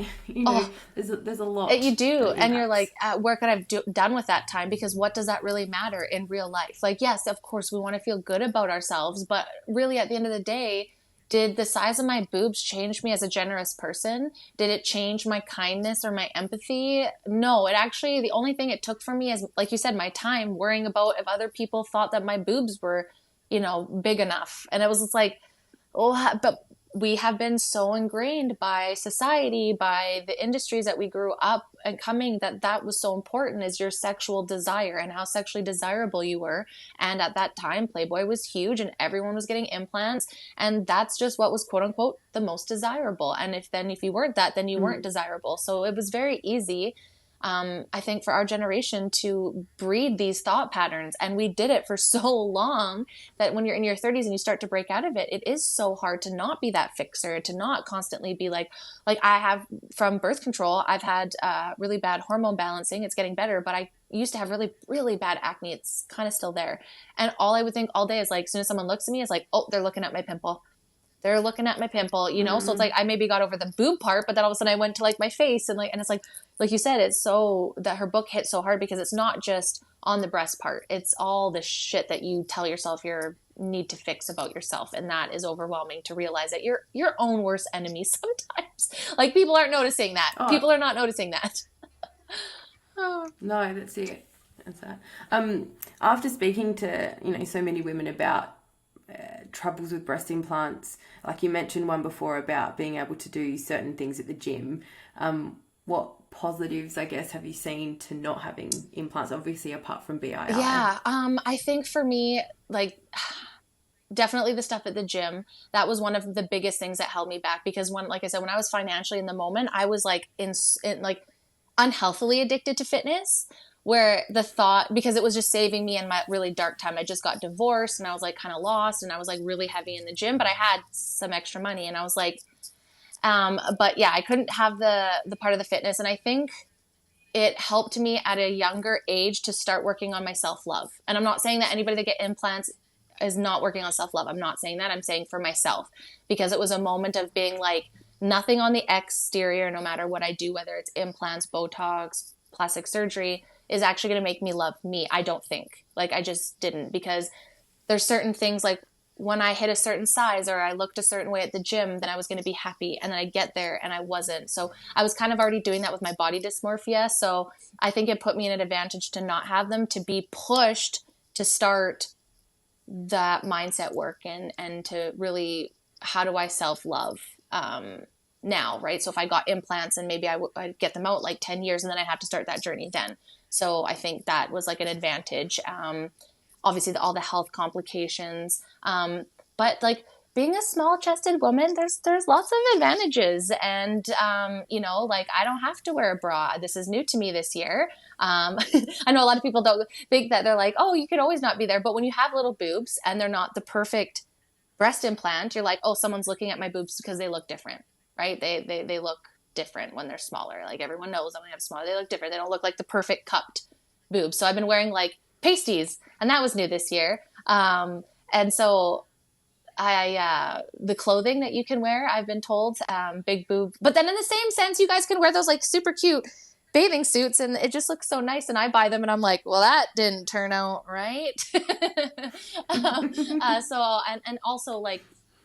Speaker 2: there's a lot.
Speaker 3: You do. And you're like, where could I have done with that time? Because what does that really matter in real life? Like, yes, of course we want to feel good about ourselves, but really at the end of the day, did the size of my boobs change me as a generous person? Did it change my kindness or my empathy? No, it actually, the only thing it took from me is, like you said, my time worrying about if other people thought that my boobs were, big enough. And it was just like, but we have been so ingrained by society, by the industries that we grew up and coming, that was so important, is your sexual desire and how sexually desirable you were. And at that time, Playboy was huge and everyone was getting implants. And that's just what was quote unquote the most desirable. And if you weren't that, then you weren't desirable. So it was very easy, I think, for our generation to breed these thought patterns. And we did it for so long that when you're in your 30s and you start to break out of it, it is so hard to not be that fixer, to not constantly be like I have from birth control. I've had really bad hormone balancing. It's getting better, but I used to have really, really bad acne. It's kind of still there. And all I would think all day is like, as soon as someone looks at me, it's like, oh, they're looking at my pimple. They're looking at my pimple, So it's like, I maybe got over the boob part, but then all of a sudden I went to like my face, and it's like you said, it's so that her book hit so hard because it's not just on the breast part. It's all the shit that you tell yourself you need to fix about yourself. And that is overwhelming to realize that you're your own worst enemy sometimes. Like, people aren't noticing that. People are not noticing that.
Speaker 2: No, that's it. That's that. After speaking to, so many women about troubles with breast implants, like you mentioned one before about being able to do certain things at the gym, what positives, I guess, have you seen to not having implants, obviously apart from BII?
Speaker 3: I think for me, like, definitely the stuff at the gym, that was one of the biggest things that held me back, because like I said, when I was financially in the moment, I was like in like unhealthily addicted to fitness, where the thought, because it was just saving me in my really dark time. I just got divorced and I was like kind of lost, and I was like really heavy in the gym, but I had some extra money, and I was like, but yeah, I couldn't have the part of the fitness. And I think it helped me at a younger age to start working on my self-love. And I'm not saying that anybody that get implants not working on self-love. I'm not saying that. I'm saying for myself, because it was a moment of being like, nothing on the exterior, no matter what I do, whether it's implants, Botox, plastic surgery, is actually going to make me love me. I don't think. Like, I just didn't, because there's certain things, like when I hit a certain size or I looked a certain way at the gym, then I was going to be happy. And then I get there and I wasn't. So I was kind of already doing that with my body dysmorphia. So I think it put me in an advantage to not have them, to be pushed to start that mindset work and to really, how do I self-love now, right? So if I got implants and maybe I'd get them out like 10 years and then I'd have to start that journey then. So I think that was like an advantage. Obviously all the health complications, but like being a small chested woman, there's lots of advantages. And, you know, like I don't have to wear a bra. This is new to me this year. I know a lot of people don't think that, they're like, oh, you could always not be there. But when you have little boobs and they're not the perfect breast implant, you're like, oh, someone's looking at my boobs because they look different, right? They look different when they're smaller. Like everyone knows that when they have smaller, they look different. They don't look like the perfect cupped boobs. So I've been wearing like pasties, and that was new this year. And so the clothing that you can wear, I've been told, big boob, but then in the same sense, you guys can wear those like super cute bathing suits and it just looks so nice. And I buy them and I'm like, well, that didn't turn out right. And also like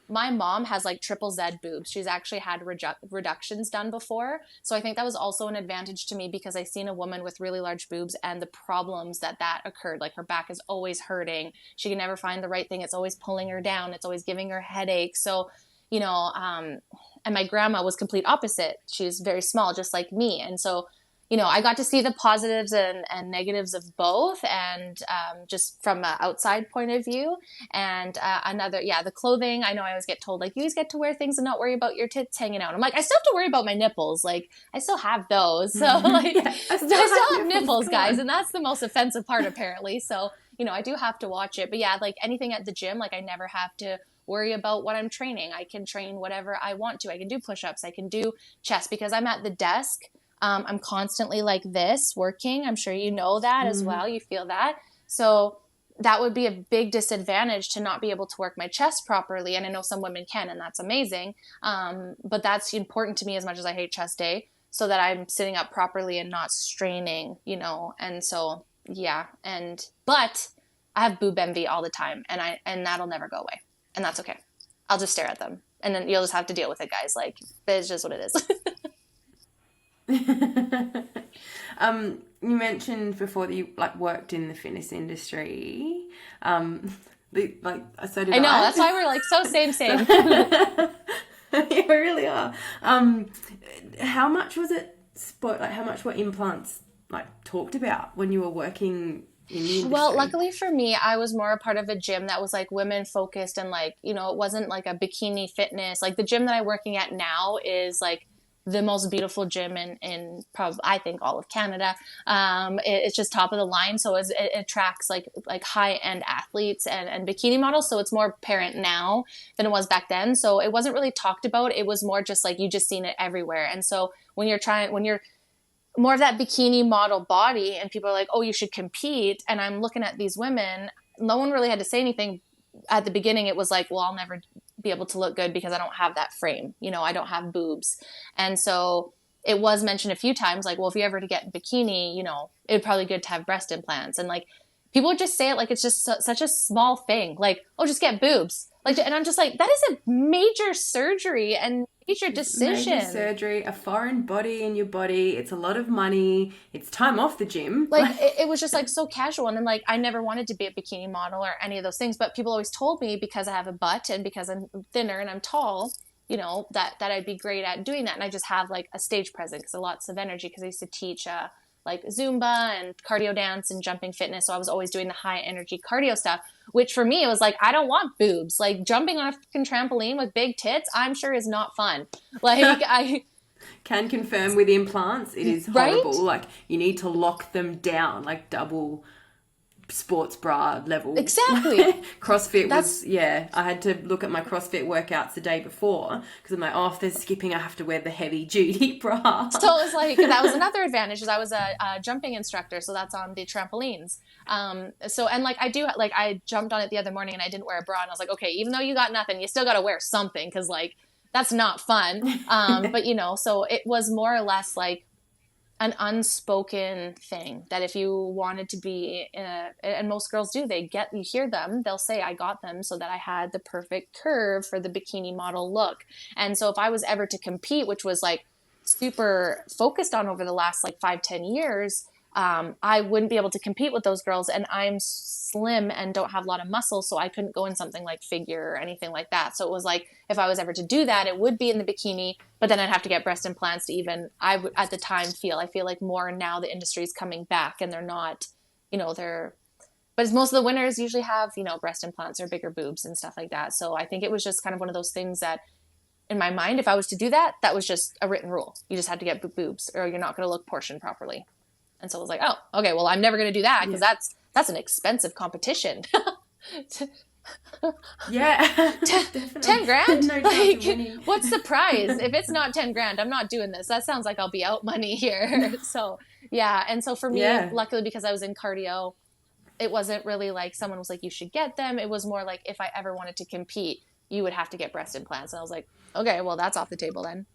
Speaker 3: my mom has like triple Z boobs. She's actually had reductions done before. So I think that was also an advantage to me, because I seen a woman with really large boobs and the problems that occurred. Like her back is always hurting. She can never find the right thing. It's always pulling her down. It's always giving her headaches. So, you know, and my grandma was complete opposite. She was very small, just like me. And so, you know, I got to see the positives and negatives of both, and just from an outside point of view. And the clothing, I know I always get told, like, you always get to wear things and not worry about your tits hanging out. I'm like, I still have to worry about my nipples. Like, I still have those. So, like, yeah, I still have nipples, guys. And that's the most offensive part, apparently. So, you know, I do have to watch it. But yeah, like anything at the gym, like I never have to worry about what I'm training. I can train whatever I want to. I can do push-ups. I can do chest, because I'm at the desk. I'm constantly like this working. I'm sure you know that as well. You feel that. So that would be a big disadvantage to not be able to work my chest properly. And I know some women can, and that's amazing. But that's important to me as much as I hate chest day, so that I'm sitting up properly and not straining, you know? And so, yeah. But I have boob envy all the time, and that'll never go away. And that's okay. I'll just stare at them, and then you'll just have to deal with it, guys. Like, it's just what it is.
Speaker 2: You mentioned before that you like worked in the fitness industry. So did I.
Speaker 3: I know, that's why we're like so same.
Speaker 2: Yeah, we really are. How much was it how much were implants like talked about when you were working in the industry?
Speaker 3: Well, luckily for me, I was more a part of a gym that was like women focused, and like, you know, it wasn't like a bikini fitness. Like the gym that I'm working at now is like the most beautiful gym in probably, I think, all of Canada. It's just top of the line. So it attracts like high end athletes and bikini models. So it's more apparent now than it was back then. So it wasn't really talked about. It was more just like, you just seen it everywhere. And so when you're more of that bikini model body and people are like, oh, you should compete. And I'm looking at these women, no one really had to say anything. At the beginning, it was like, well, I'll never be able to look good because I don't have that frame. You know, I don't have boobs. And so it was mentioned a few times, like, well, if you ever to get in bikini, you know, it'd probably be good to have breast implants. And like, people would just say it like it's just such a small thing. Like, oh, just get boobs. Like, and I'm just like, that is a major surgery and major decision.
Speaker 2: Major surgery, a foreign body in your body. It's a lot of money. It's time off the gym.
Speaker 3: Like, it was just like so casual. And then like, I never wanted to be a bikini model or any of those things, but people always told me, because I have a butt and because I'm thinner and I'm tall, you know, that I'd be great at doing that. And I just have like a stage presence, because lots of energy, because I used to teach like Zumba and cardio dance and jumping fitness. So I was always doing the high energy cardio stuff, which for me, it was like, I don't want boobs. Like jumping on a fucking trampoline with big tits, I'm sure is not fun. Like I
Speaker 2: can confirm with implants, it is horrible. Right? Like you need to lock them down, like double sports bra level.
Speaker 3: Exactly.
Speaker 2: CrossFit was, I had to look at my CrossFit workouts the day before because I'm like, oh, if there's skipping, I have to wear the heavy duty bra.
Speaker 3: So it was like, that was another advantage, is I was a jumping instructor, so that's on the trampolines. And like I jumped on it the other morning and I didn't wear a bra, and I was like, okay, even though you got nothing, you still got to wear something, because like that's not fun. But so it was more or less like an unspoken thing that if you wanted to be and most girls do, you hear them, they'll say, I got them so that I had the perfect curve for the bikini model look. And so if I was ever to compete, which was like super focused on over the last like 5-10 years, I wouldn't be able to compete with those girls, and I'm slim and don't have a lot of muscle, so I couldn't go in something like figure or anything like that. So it was like, if I was ever to do that, it would be in the bikini, but then I'd have to get breast implants to even, I would at the time I feel like more now the industry is coming back, and they're not, but most of the winners usually have, breast implants or bigger boobs and stuff like that. So I think it was just kind of one of those things that, in my mind, if I was to do that, that was just a written rule. You just had to get boobs or you're not going to look portioned properly. And so I was like, oh, okay, well, I'm never going to do that, because that's an expensive competition.
Speaker 2: Yeah.
Speaker 3: 10 grand?
Speaker 2: No
Speaker 3: like, what's the prize? If it's not 10 grand, I'm not doing this. That sounds like I'll be out money here. So, yeah. And so for me, luckily, because I was in cardio, it wasn't really like someone was like, you should get them. It was more like, if I ever wanted to compete, you would have to get breast implants. And I was like, okay, well, that's off the table then.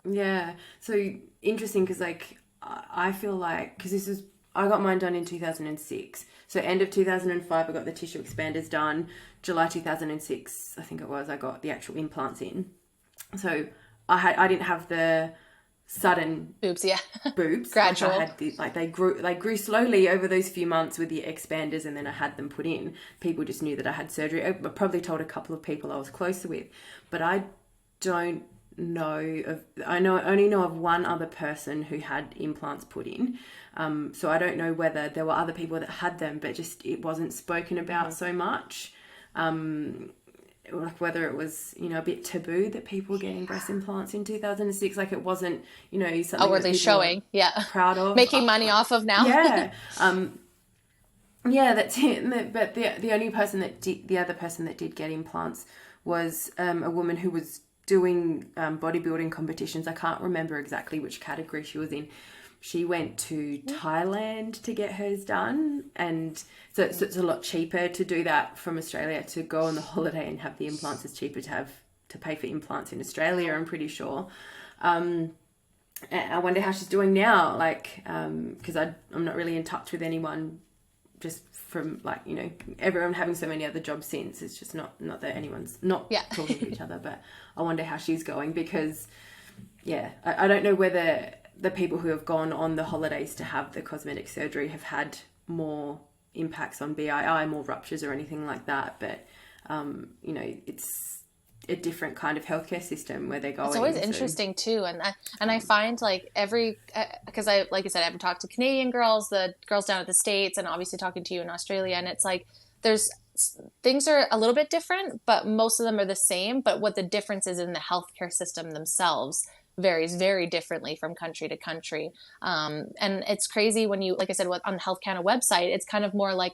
Speaker 2: Yeah. So interesting, because like, I feel like, because I got mine done in 2006. So end of 2005, I got the tissue expanders done. July 2006, I think it was, I got the actual implants in. So I didn't have the sudden
Speaker 3: boobs.
Speaker 2: Gradual. Like, I had they grew slowly over those few months with the expanders, and then I had them put in. People just knew that I had surgery. I probably told a couple of people I was closer with, but I don't only know of one other person who had implants put in. So I don't know whether there were other people that had them, but just it wasn't spoken about so much. Like whether it was, a bit taboo that people were getting breast implants in 2006. Like it wasn't, something
Speaker 3: outwardly showing,
Speaker 2: proud of,
Speaker 3: making money off of now.
Speaker 2: Yeah. That's it. But the other person that did get implants was a woman who was doing bodybuilding competitions. I can't remember exactly which category she was in. She went to Thailand to get hers done, and so it's a lot cheaper to do that from Australia. To go on the holiday and have the implants is cheaper to pay for implants in Australia, I'm pretty sure. I wonder how she's doing now, like, because I'm not really in touch with anyone, just from like, everyone having so many other jobs since. It's just not that anyone's not talking to each other, but I wonder how she's going, because I don't know whether the people who have gone on the holidays to have the cosmetic surgery have had more impacts on BII, more ruptures or anything like that, but it's a different kind of healthcare system where they're going.
Speaker 3: It's always interesting too, and I find like because like I said, I've talked to Canadian girls, the girls down at the States, and obviously talking to you in Australia, and it's like things are a little bit different, but most of them are the same. But what the difference is in the healthcare system themselves varies very differently from country to country. And it's crazy when you, like I said, on the Health Canada website, it's kind of more like,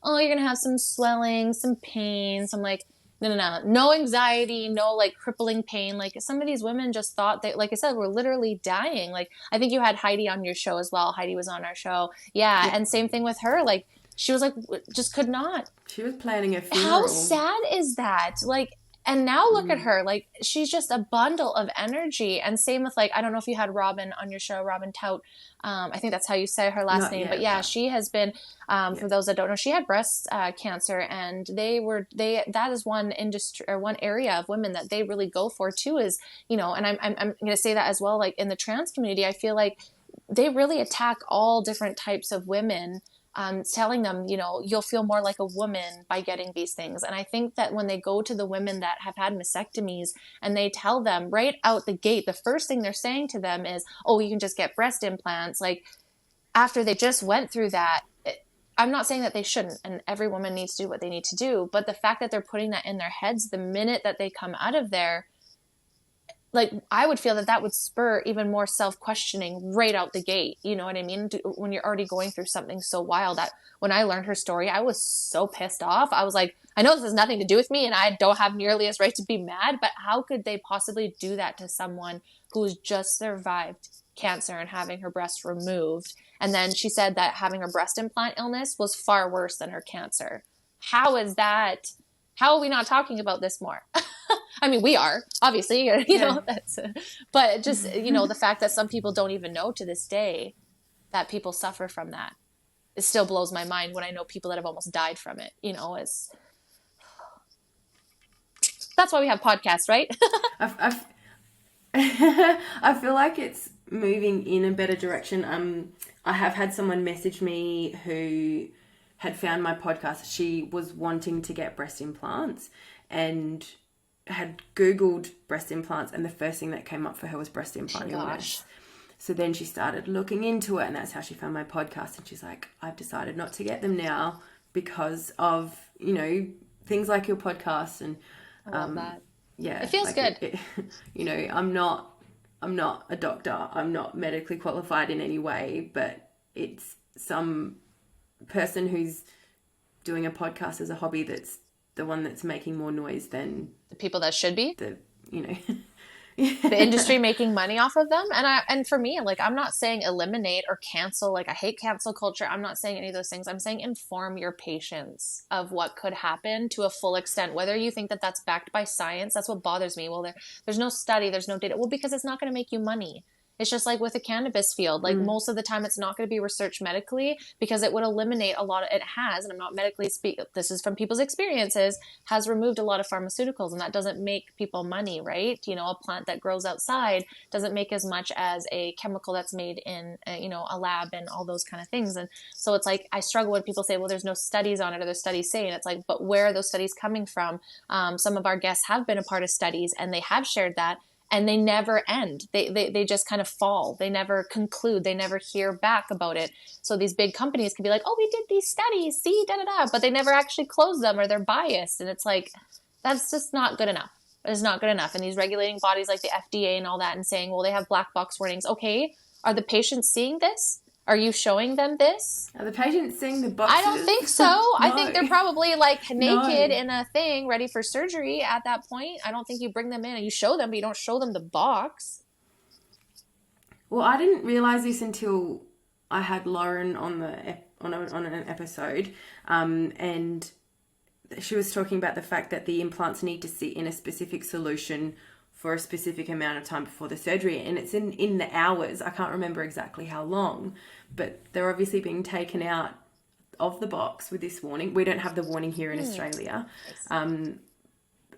Speaker 3: oh, you're going to have some swelling, some pain. So I'm like, no anxiety, no like crippling pain. Like some of these women just thought they, like I said, were literally dying. Like I think you had Heidi on your show as well. Heidi was on our show. Yeah. And same thing with her. Like she was like, just could not.
Speaker 2: She was planning a funeral.
Speaker 3: How sad is that? Like, and now look at her, like she's just a bundle of energy. And same with like, I don't know if you had Robin on your show, Robin Tout. I think that's how you say her last name, but yeah, she has been, for those that don't know, she had breast cancer, and that is one industry or one area of women that they really go for too, is, and I'm going to say that as well. Like in the trans community, I feel like they really attack all different types of women, telling them, you'll feel more like a woman by getting these things. And I think that when they go to the women that have had mastectomies and they tell them right out the gate, the first thing they're saying to them is, oh, you can just get breast implants. Like after they just went through that, I'm not saying that they shouldn't, and every woman needs to do what they need to do. But the fact that they're putting that in their heads the minute that they come out of there, like, I would feel that that would spur even more self-questioning right out the gate. You know what I mean? When you're already going through something so wild. That when I learned her story, I was so pissed off. I was like, I know this has nothing to do with me and I don't have nearly as right to be mad, but how could they possibly do that to someone who's just survived cancer and having her breast removed? And then she said that having her breast implant illness was far worse than her cancer. How is that? How are we not talking about this more? I mean, we are, obviously, you know, but just, you know, the fact that some people don't even know to this day that people suffer from that, it still blows my mind when I know people that have almost died from it, you know, that's why we have podcasts, right?
Speaker 2: I feel like it's moving in a better direction. I have had someone message me who had found my podcast. She was wanting to get breast implants and had Googled breast implants, and the first thing that came up for her was breast implant illness. So then she started looking into it, and that's how she found my podcast. And she's like, I've decided not to get them now because of, you know, things like your podcast. And
Speaker 3: I love that.
Speaker 2: Yeah,
Speaker 3: it feels
Speaker 2: like
Speaker 3: good.
Speaker 2: You know, I'm not a doctor. I'm not medically qualified in any way, but it's some person who's doing a podcast as a hobby that's the one that's making more noise than
Speaker 3: the people that should be,
Speaker 2: you know,
Speaker 3: the industry making money off of them. And for me, like, I'm not saying eliminate or cancel. Like, I hate cancel culture. I'm not saying any of those things. I'm saying inform your patients of what could happen to a full extent, whether you think that that's backed by science. That's what bothers me. Well, there's no study, there's no data. Well, because it's not going to make you money. It's just like with the cannabis field. Like, most of the time it's not going to be researched medically, because it would eliminate a lot of, it has, and I'm not medically this is from people's experiences, has removed a lot of pharmaceuticals, and that doesn't make people money, right? You know, a plant that grows outside doesn't make as much as a chemical that's made in, you know, a lab and all those kind of things. And so it's like, I struggle when people say, well, there's no studies on it, or there's studies saying, it's like, but where are those studies coming from? Some of our guests have been a part of studies, and they have shared that, and they never end. They just kind of fall. They never conclude. They never hear back about it. So these big companies can be like, oh, we did these studies, see, da-da-da, but they never actually close them, or they're biased. And it's like, that's just not good enough. It's not good enough. And these regulating bodies like the FDA and all that, and saying, well, they have black box warnings. Okay, are the patients seeing this? Are you showing them this?
Speaker 2: Are the patients seeing the boxes?
Speaker 3: I don't think so.
Speaker 2: No.
Speaker 3: I think they're probably like naked in a thing, ready for surgery at that point. I don't think you bring them in and you show them, but you don't show them the box.
Speaker 2: Well, I didn't realize this until I had Lauren on an episode, and she was talking about the fact that the implants need to sit in a specific solution for a specific amount of time before the surgery, and it's in the hours. I can't remember exactly how long, but they're obviously being taken out of the box with this warning. We don't have the warning here in Australia.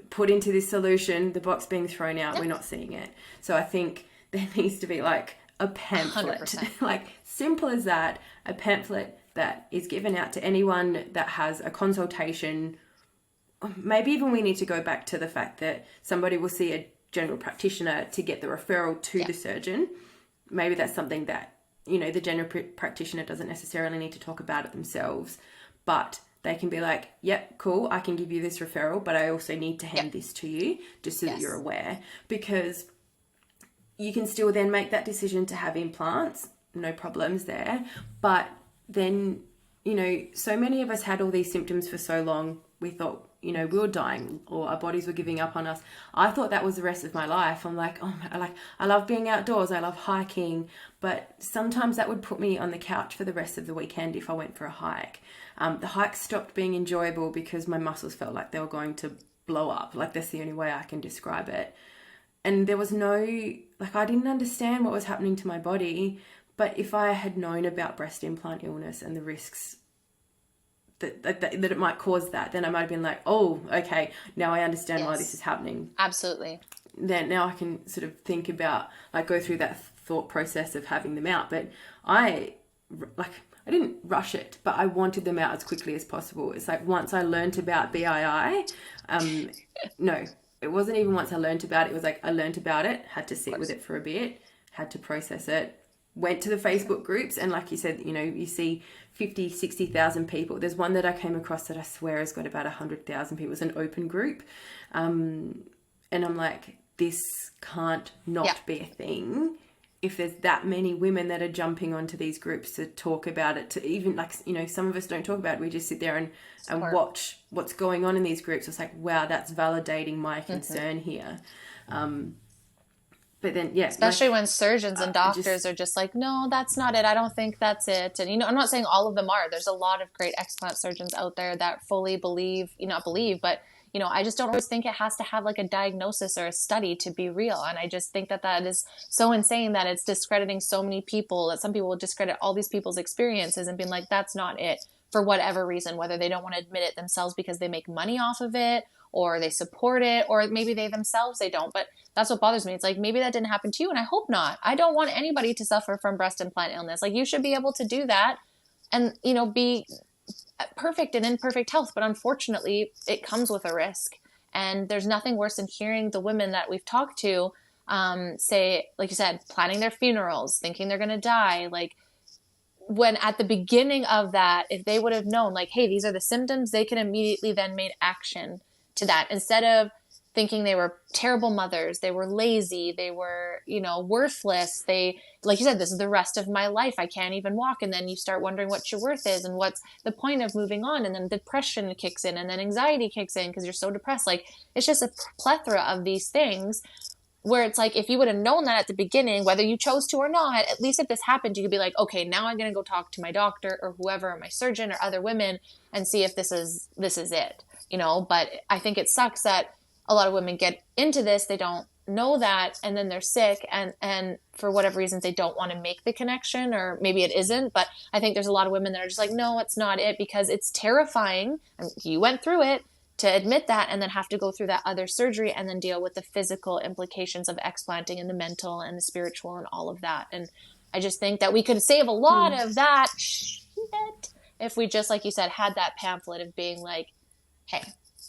Speaker 2: Put into this solution, the box being thrown out, we're not seeing it. So I think there needs to be like a pamphlet,
Speaker 3: 100%.
Speaker 2: like simple as that, a pamphlet that is given out to anyone that has a consultation. Maybe even we need to go back to the fact that somebody will see a general practitioner to get the referral to the surgeon. Maybe that's something that, you know, the general practitioner doesn't necessarily need to talk about it themselves, but they can be like, yep, cool, I can give you this referral, but I also need to hand this to you just so that you're aware, because you can still then make that decision to have implants, no problems there. But then, you know, so many of us had all these symptoms for so long, we thought, you know, we were dying or our bodies were giving up on us. I thought that was the rest of my life. I'm like, oh my, I love being outdoors. I love hiking, but sometimes that would put me on the couch for the rest of the weekend if I went for a hike. The hike stopped being enjoyable because my muscles felt like they were going to blow up. Like, that's the only way I can describe it. And there was no, like, I didn't understand what was happening to my body. But if I had known about breast implant illness and the risks that it might cause that, then I might have been like, oh, okay, now I understand why this is happening.
Speaker 3: Absolutely.
Speaker 2: Then now I can sort of think about, like, go through that thought process of having them out. But I didn't rush it, but I wanted them out as quickly as possible. It's like once I learned about BII, no, it wasn't even once I learned about it. It was like I learned about it, had to sit with it for a bit, had to process it, went to the Facebook groups, and like you said, you know, you see 50, 60,000 people. There's one that I came across that I swear has got about 100,000 people. It's an open group. And I'm like, this can't not
Speaker 3: Yeah.
Speaker 2: be a thing if there's that many women that are jumping onto these groups to talk about it, to even, like, you know, some of us don't talk about it. We just sit there and watch what's going on in these groups. It's like, wow, that's validating my concern here. But then, yeah.
Speaker 3: Especially when surgeons and doctors are just like, no, that's not it. I don't think that's it. And, you know, I'm not saying all of them are. There's a lot of great explant surgeons out there that fully believe, not believe, but, you know, I just don't always think it has to have like a diagnosis or a study to be real. And I just think that that is so insane that it's discrediting so many people, that some people will discredit all these people's experiences and being like, that's not it, for whatever reason, whether they don't want to admit it themselves because they make money off of it, or they support it, or maybe they themselves, they don't. But that's what bothers me. It's like, maybe that didn't happen to you, and I hope not. I don't want anybody to suffer from breast implant illness. Like, you should be able to do that and, you know, be perfect and in perfect health. But unfortunately, it comes with a risk. And there's nothing worse than hearing the women that we've talked to say, like you said, planning their funerals, thinking they're going to die. Like, when at the beginning of that, if they would have known, like, hey, these are the symptoms, they could immediately then made action to that, instead of thinking they were terrible mothers, they were lazy, they were, you know, worthless. They, like you said, this is the rest of my life, I can't even walk. And then you start wondering what your worth is and what's the point of moving on. And then depression kicks in, and then anxiety kicks in because you're so depressed. Like, it's just a plethora of these things where it's like, if you would have known that at the beginning, whether you chose to or not, at least if this happened, you could be like, okay, now I'm going to go talk to my doctor or whoever, my surgeon or other women, and see if this is it, you know. But I think it sucks that a lot of women get into this, they don't know that, and then they're sick, and for whatever reasons they don't want to make the connection, or maybe it isn't. But I think there's a lot of women that are just like, no, it's not it, because it's terrifying. And you went through it, to admit that, and then have to go through that other surgery and then deal with the physical implications of explanting, and the mental and the spiritual and all of that. And I just think that we could save a lot of that shit if we just, like you said, had that pamphlet of being like, hey,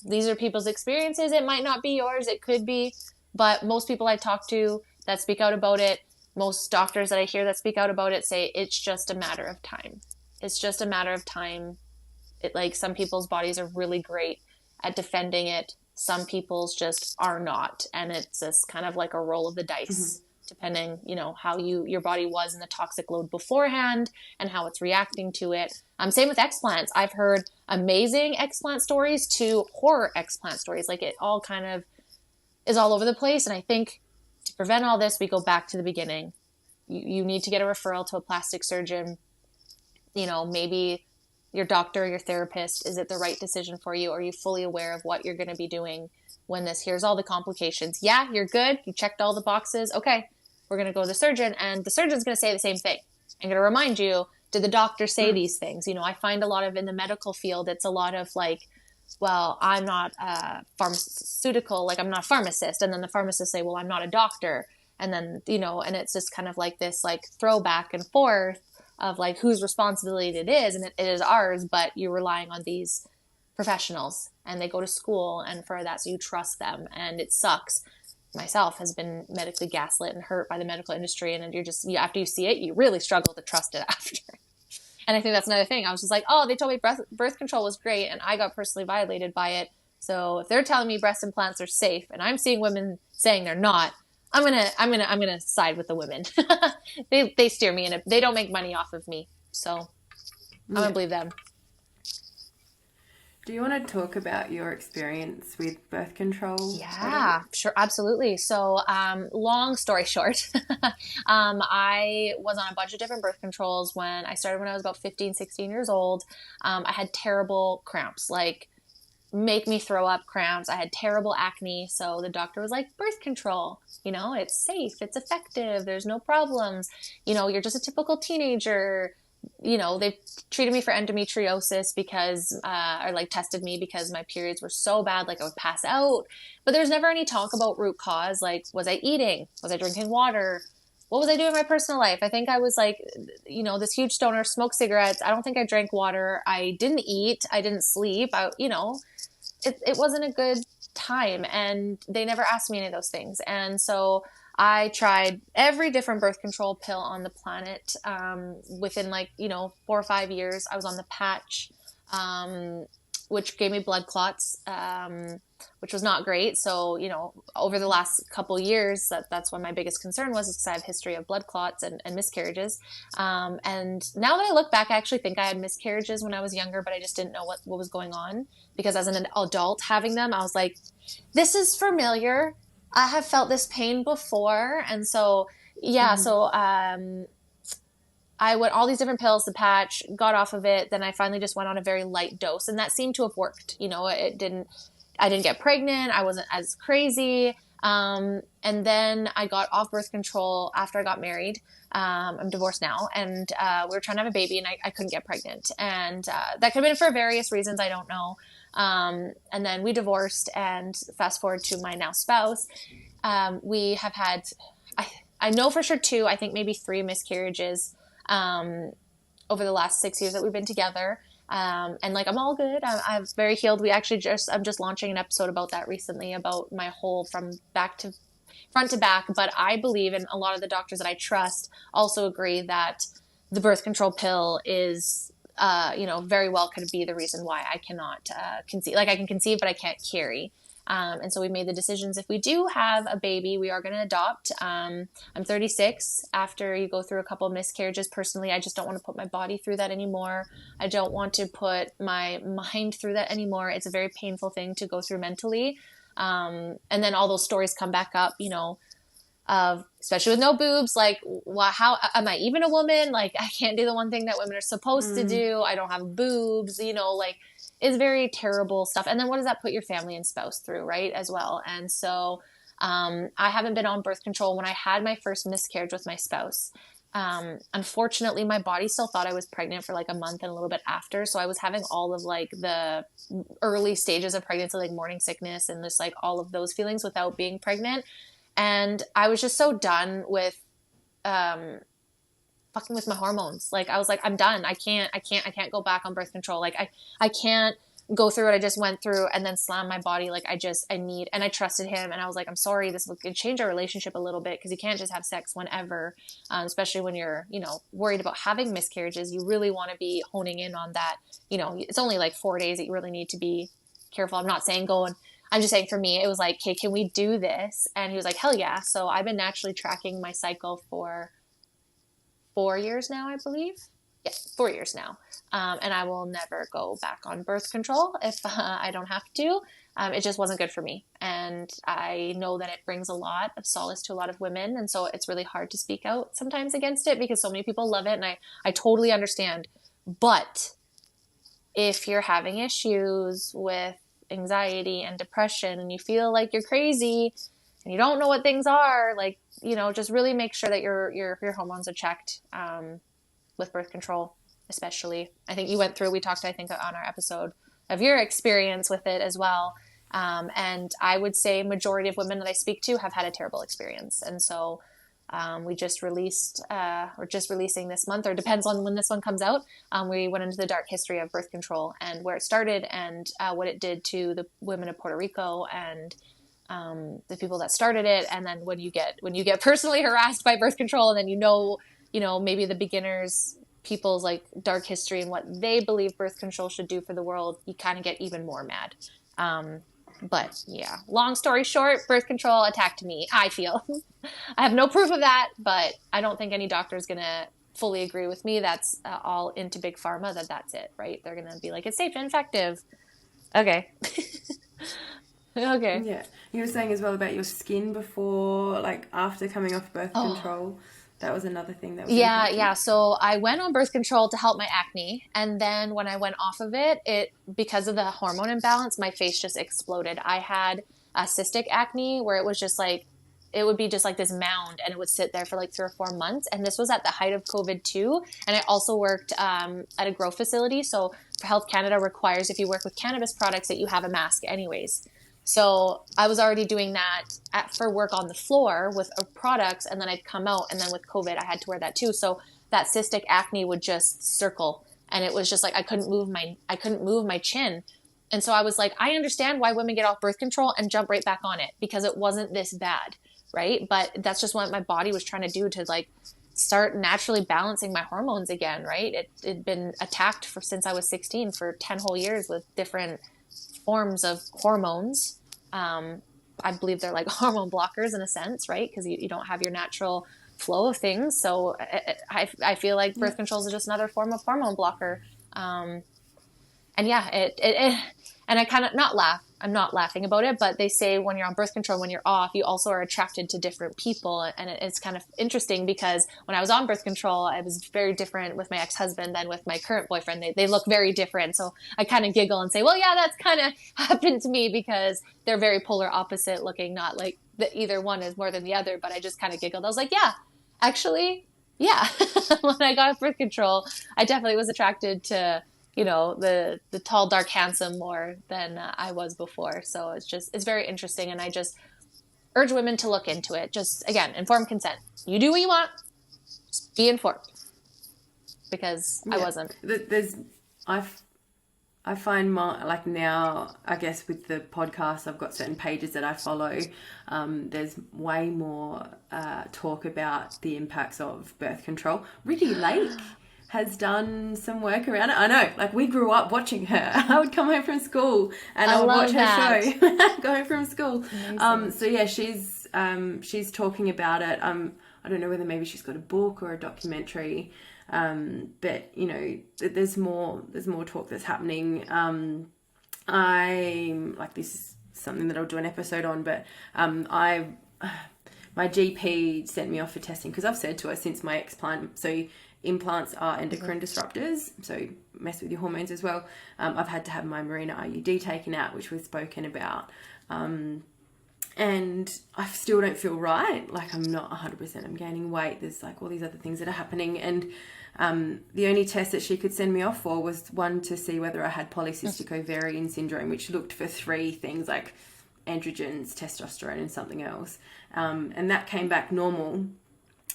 Speaker 3: these are people's experiences. It might not be yours. It could be. But most people I talk to that speak out about it, most doctors that I hear that speak out about it, say it's just a matter of time. It's just a matter of time. It, like, some people's bodies are really great at defending it. Some people's just are not. And it's just kind of like a roll of the dice, depending, you know, how your body was in the toxic load beforehand and how it's reacting to it. Same with explants. I've heard amazing explant stories to horror explant stories. Like, it all kind of is all over the place. And I think to prevent all this, we go back to the beginning. You need to get a referral to a plastic surgeon. You know, maybe your doctor, your therapist, is it the right decision for you? Are you fully aware of what you're going to be doing when this, here's all the complications. Yeah, you're good. You checked all the boxes. Okay, we're going to go to the surgeon, and the surgeon's going to say the same thing. I'm going to remind you, did the doctor say these things? You know, I find a lot of, in the medical field, it's a lot of like, well, I'm not a pharmaceutical, like, I'm not a pharmacist. And then the pharmacists say, well, I'm not a doctor. And then, you know, and it's just kind of like this, like, throw back and forth of like whose responsibility it is, and it is ours, but you're relying on these professionals, and they go to school and for that, so you trust them. And it sucks. Myself has been medically gaslit and hurt by the medical industry, and you're just, after you see it, you really struggle to trust it after. And I think that's another thing. I was just like, oh, they told me birth control was great, and I got personally violated by it. So if they're telling me breast implants are safe, and I'm seeing women saying they're not, I'm gonna side with the women. They steer me in it. They don't make money off of me, so I'm gonna believe them.
Speaker 2: Do you want to talk about your experience with birth control?
Speaker 3: Yeah, sure, absolutely. So, long story short, I was on a bunch of different birth controls when I started when I was about 15, 16 years old. I had terrible cramps, like, make me throw up cramps. I had terrible acne. So the doctor was like, birth control, you know, it's safe, it's effective, there's no problems. You know, you're just a typical teenager. You know, they treated me for endometriosis because, or like tested me because my periods were so bad, like I would pass out. But there's never any talk about root cause. Like, was I eating? Was I drinking water? What was I doing in my personal life? I think I was like, you know, this huge stoner, smoked cigarettes. I don't think I drank water. I didn't eat. I didn't sleep. You know, it wasn't a good time, and they never asked me any of those things. And so I tried every different birth control pill on the planet. Within, like, you know, 4 or 5 years, I was on the patch. which gave me blood clots, which was not great. So, you know, over the last couple years, that's when my biggest concern was, because I have a history of blood clots and miscarriages. And now that I look back, I actually think I had miscarriages when I was younger, but I just didn't know what was going on, because as an adult having them, I was like, this is familiar. I have felt this pain before. And so, yeah, so I went all these different pills, the patch, got off of it. Then I finally just went on a very light dose, and that seemed to have worked. You know, I didn't get pregnant. I wasn't as crazy. And then I got off birth control after I got married. I'm divorced now, and we were trying to have a baby, and I couldn't get pregnant. And that could have been for various reasons. I don't know. And then we divorced, and fast forward to my now spouse. We have had, I know for sure 2, I think maybe 3 miscarriages over the last 6 years that we've been together. And like, I'm all good. I'm very healed. I'm just launching an episode about that recently, about my whole from front to back. But I believe, and a lot of the doctors that I trust also agree, that the birth control pill is, you know, very well could be the reason why I cannot conceive. Like, I can conceive, but I can't carry. And so we made the decisions, if we do have a baby, we are going to adopt. I'm 36. After you go through a couple of miscarriages, personally, I just don't want to put my body through that anymore. I don't want to put my mind through that anymore. It's a very painful thing to go through mentally. And then all those stories come back up, you know, especially with no boobs, like, how am I even a woman? Like, I can't do the one thing that women are supposed to do. I don't have boobs, you know, like, it's very terrible stuff. And then what does that put your family and spouse through, right, as well? And so I haven't been on birth control. When I had my first miscarriage with my spouse, unfortunately, my body still thought I was pregnant for like a month and a little bit after. So I was having all of like the early stages of pregnancy, like morning sickness and just like all of those feelings without being pregnant. And I was just so done with fucking with my hormones. Like, I was like, I'm done. I can't go back on birth control. Like, I can't go through what I just went through and then slam my body. Like, and I trusted him, and I was like, I'm sorry, this could change our relationship a little bit, because you can't just have sex whenever, especially when you're, you know, worried about having miscarriages. You really want to be honing in on that. You know, it's only like 4 days that you really need to be careful. I'm not saying go and, I'm just saying for me, it was like, okay, can we do this? And he was like, hell yeah. So I've been naturally tracking my cycle for 4 years now, I believe. Yeah, 4 years now. And I will never go back on birth control if I don't have to. It just wasn't good for me. And I know that it brings a lot of solace to a lot of women. And so it's really hard to speak out sometimes against it, because so many people love it. And I totally understand. But if you're having issues with anxiety and depression, and you feel like you're crazy and you don't know what things are, like, you know, just really make sure that your hormones are checked with birth control, especially. I think you went through, we talked, I think, on our episode of your experience with it as well. And I would say majority of women that I speak to have had a terrible experience. And so we just released, we're just releasing this month, or depends on when this one comes out. We went into the dark history of birth control and where it started, and what it did to the women of Puerto Rico and the people that started it. And then when you get personally harassed by birth control, and then you know, maybe the beginners, people's like dark history and what they believe birth control should do for the world, you kind of get even more mad. But yeah, long story short, birth control attacked me, I feel. I have no proof of that, but I don't think any doctor is going to fully agree with me. That's all into big pharma, that's it, right? They're going to be like, it's safe and effective. Okay. Okay.
Speaker 2: Yeah. You were saying as well about your skin before, like after coming off birth control. That was another thing that was
Speaker 3: Yeah. So I went on birth control to help my acne. And then when I went off of it, because of the hormone imbalance, my face just exploded. I had a cystic acne where it was just like, it would be just like this mound, and it would sit there for like 3 or 4 months. And this was at the height of COVID too. And I also worked at a grow facility. So Health Canada requires, if you work with cannabis products, that you have a mask anyways. So I was already doing that for work on the floor with products, and then I'd come out, and then with COVID, I had to wear that too. So that cystic acne would just circle, and it was just like I couldn't move my chin. And so I was like, I understand why women get off birth control and jump right back on it, because it wasn't this bad, right? But that's just what my body was trying to do to like start naturally balancing my hormones again, right? It'd been attacked since I was 16 for 10 whole years with different forms of hormones. I believe they're like hormone blockers in a sense, right? Because you don't have your natural flow of things. So I feel like birth control is just another form of hormone blocker. And yeah, and I kind of I'm not laughing about it, but they say when you're on birth control, when you're off, you also are attracted to different people. And it's kind of interesting because when I was on birth control, I was very different with my ex-husband than with my current boyfriend. They look very different. So I kind of giggle and say, well, yeah, that's kind of happened to me because they're very polar opposite looking, not like either one is more than the other, but I just kind of giggled. I was like, yeah, actually, yeah. When I got birth control, I definitely was attracted to, the tall, dark, handsome more than I was before. So it's very interesting. And I just urge women to look into it. Just, again, informed consent. You do what you want, just be informed. Because I wasn't.
Speaker 2: I find like now, I guess with the podcast, I've got certain pages that I follow. There's way more talk about the impacts of birth control. Ricky Lake has done some work around it. I know, like we grew up watching her. I would come home from school and I would watch her show. Go home from school. So yeah, she's talking about it. I don't know whether maybe she's got a book or a documentary. But there's more talk that's happening. I like, this is something that I'll do an episode on, but my GP sent me off for testing because I've said to her since my explant, so implants are endocrine disruptors, so mess with your hormones as well. I've had to have my Mirena IUD taken out, which we've spoken about. And I still don't feel right. Like I'm not 100%. I'm gaining weight. There's like all these other things that are happening. And the only test that she could send me off for was one to see whether I had polycystic ovarian syndrome, which looked for 3 things like androgens, testosterone, and something else. And that came back normal.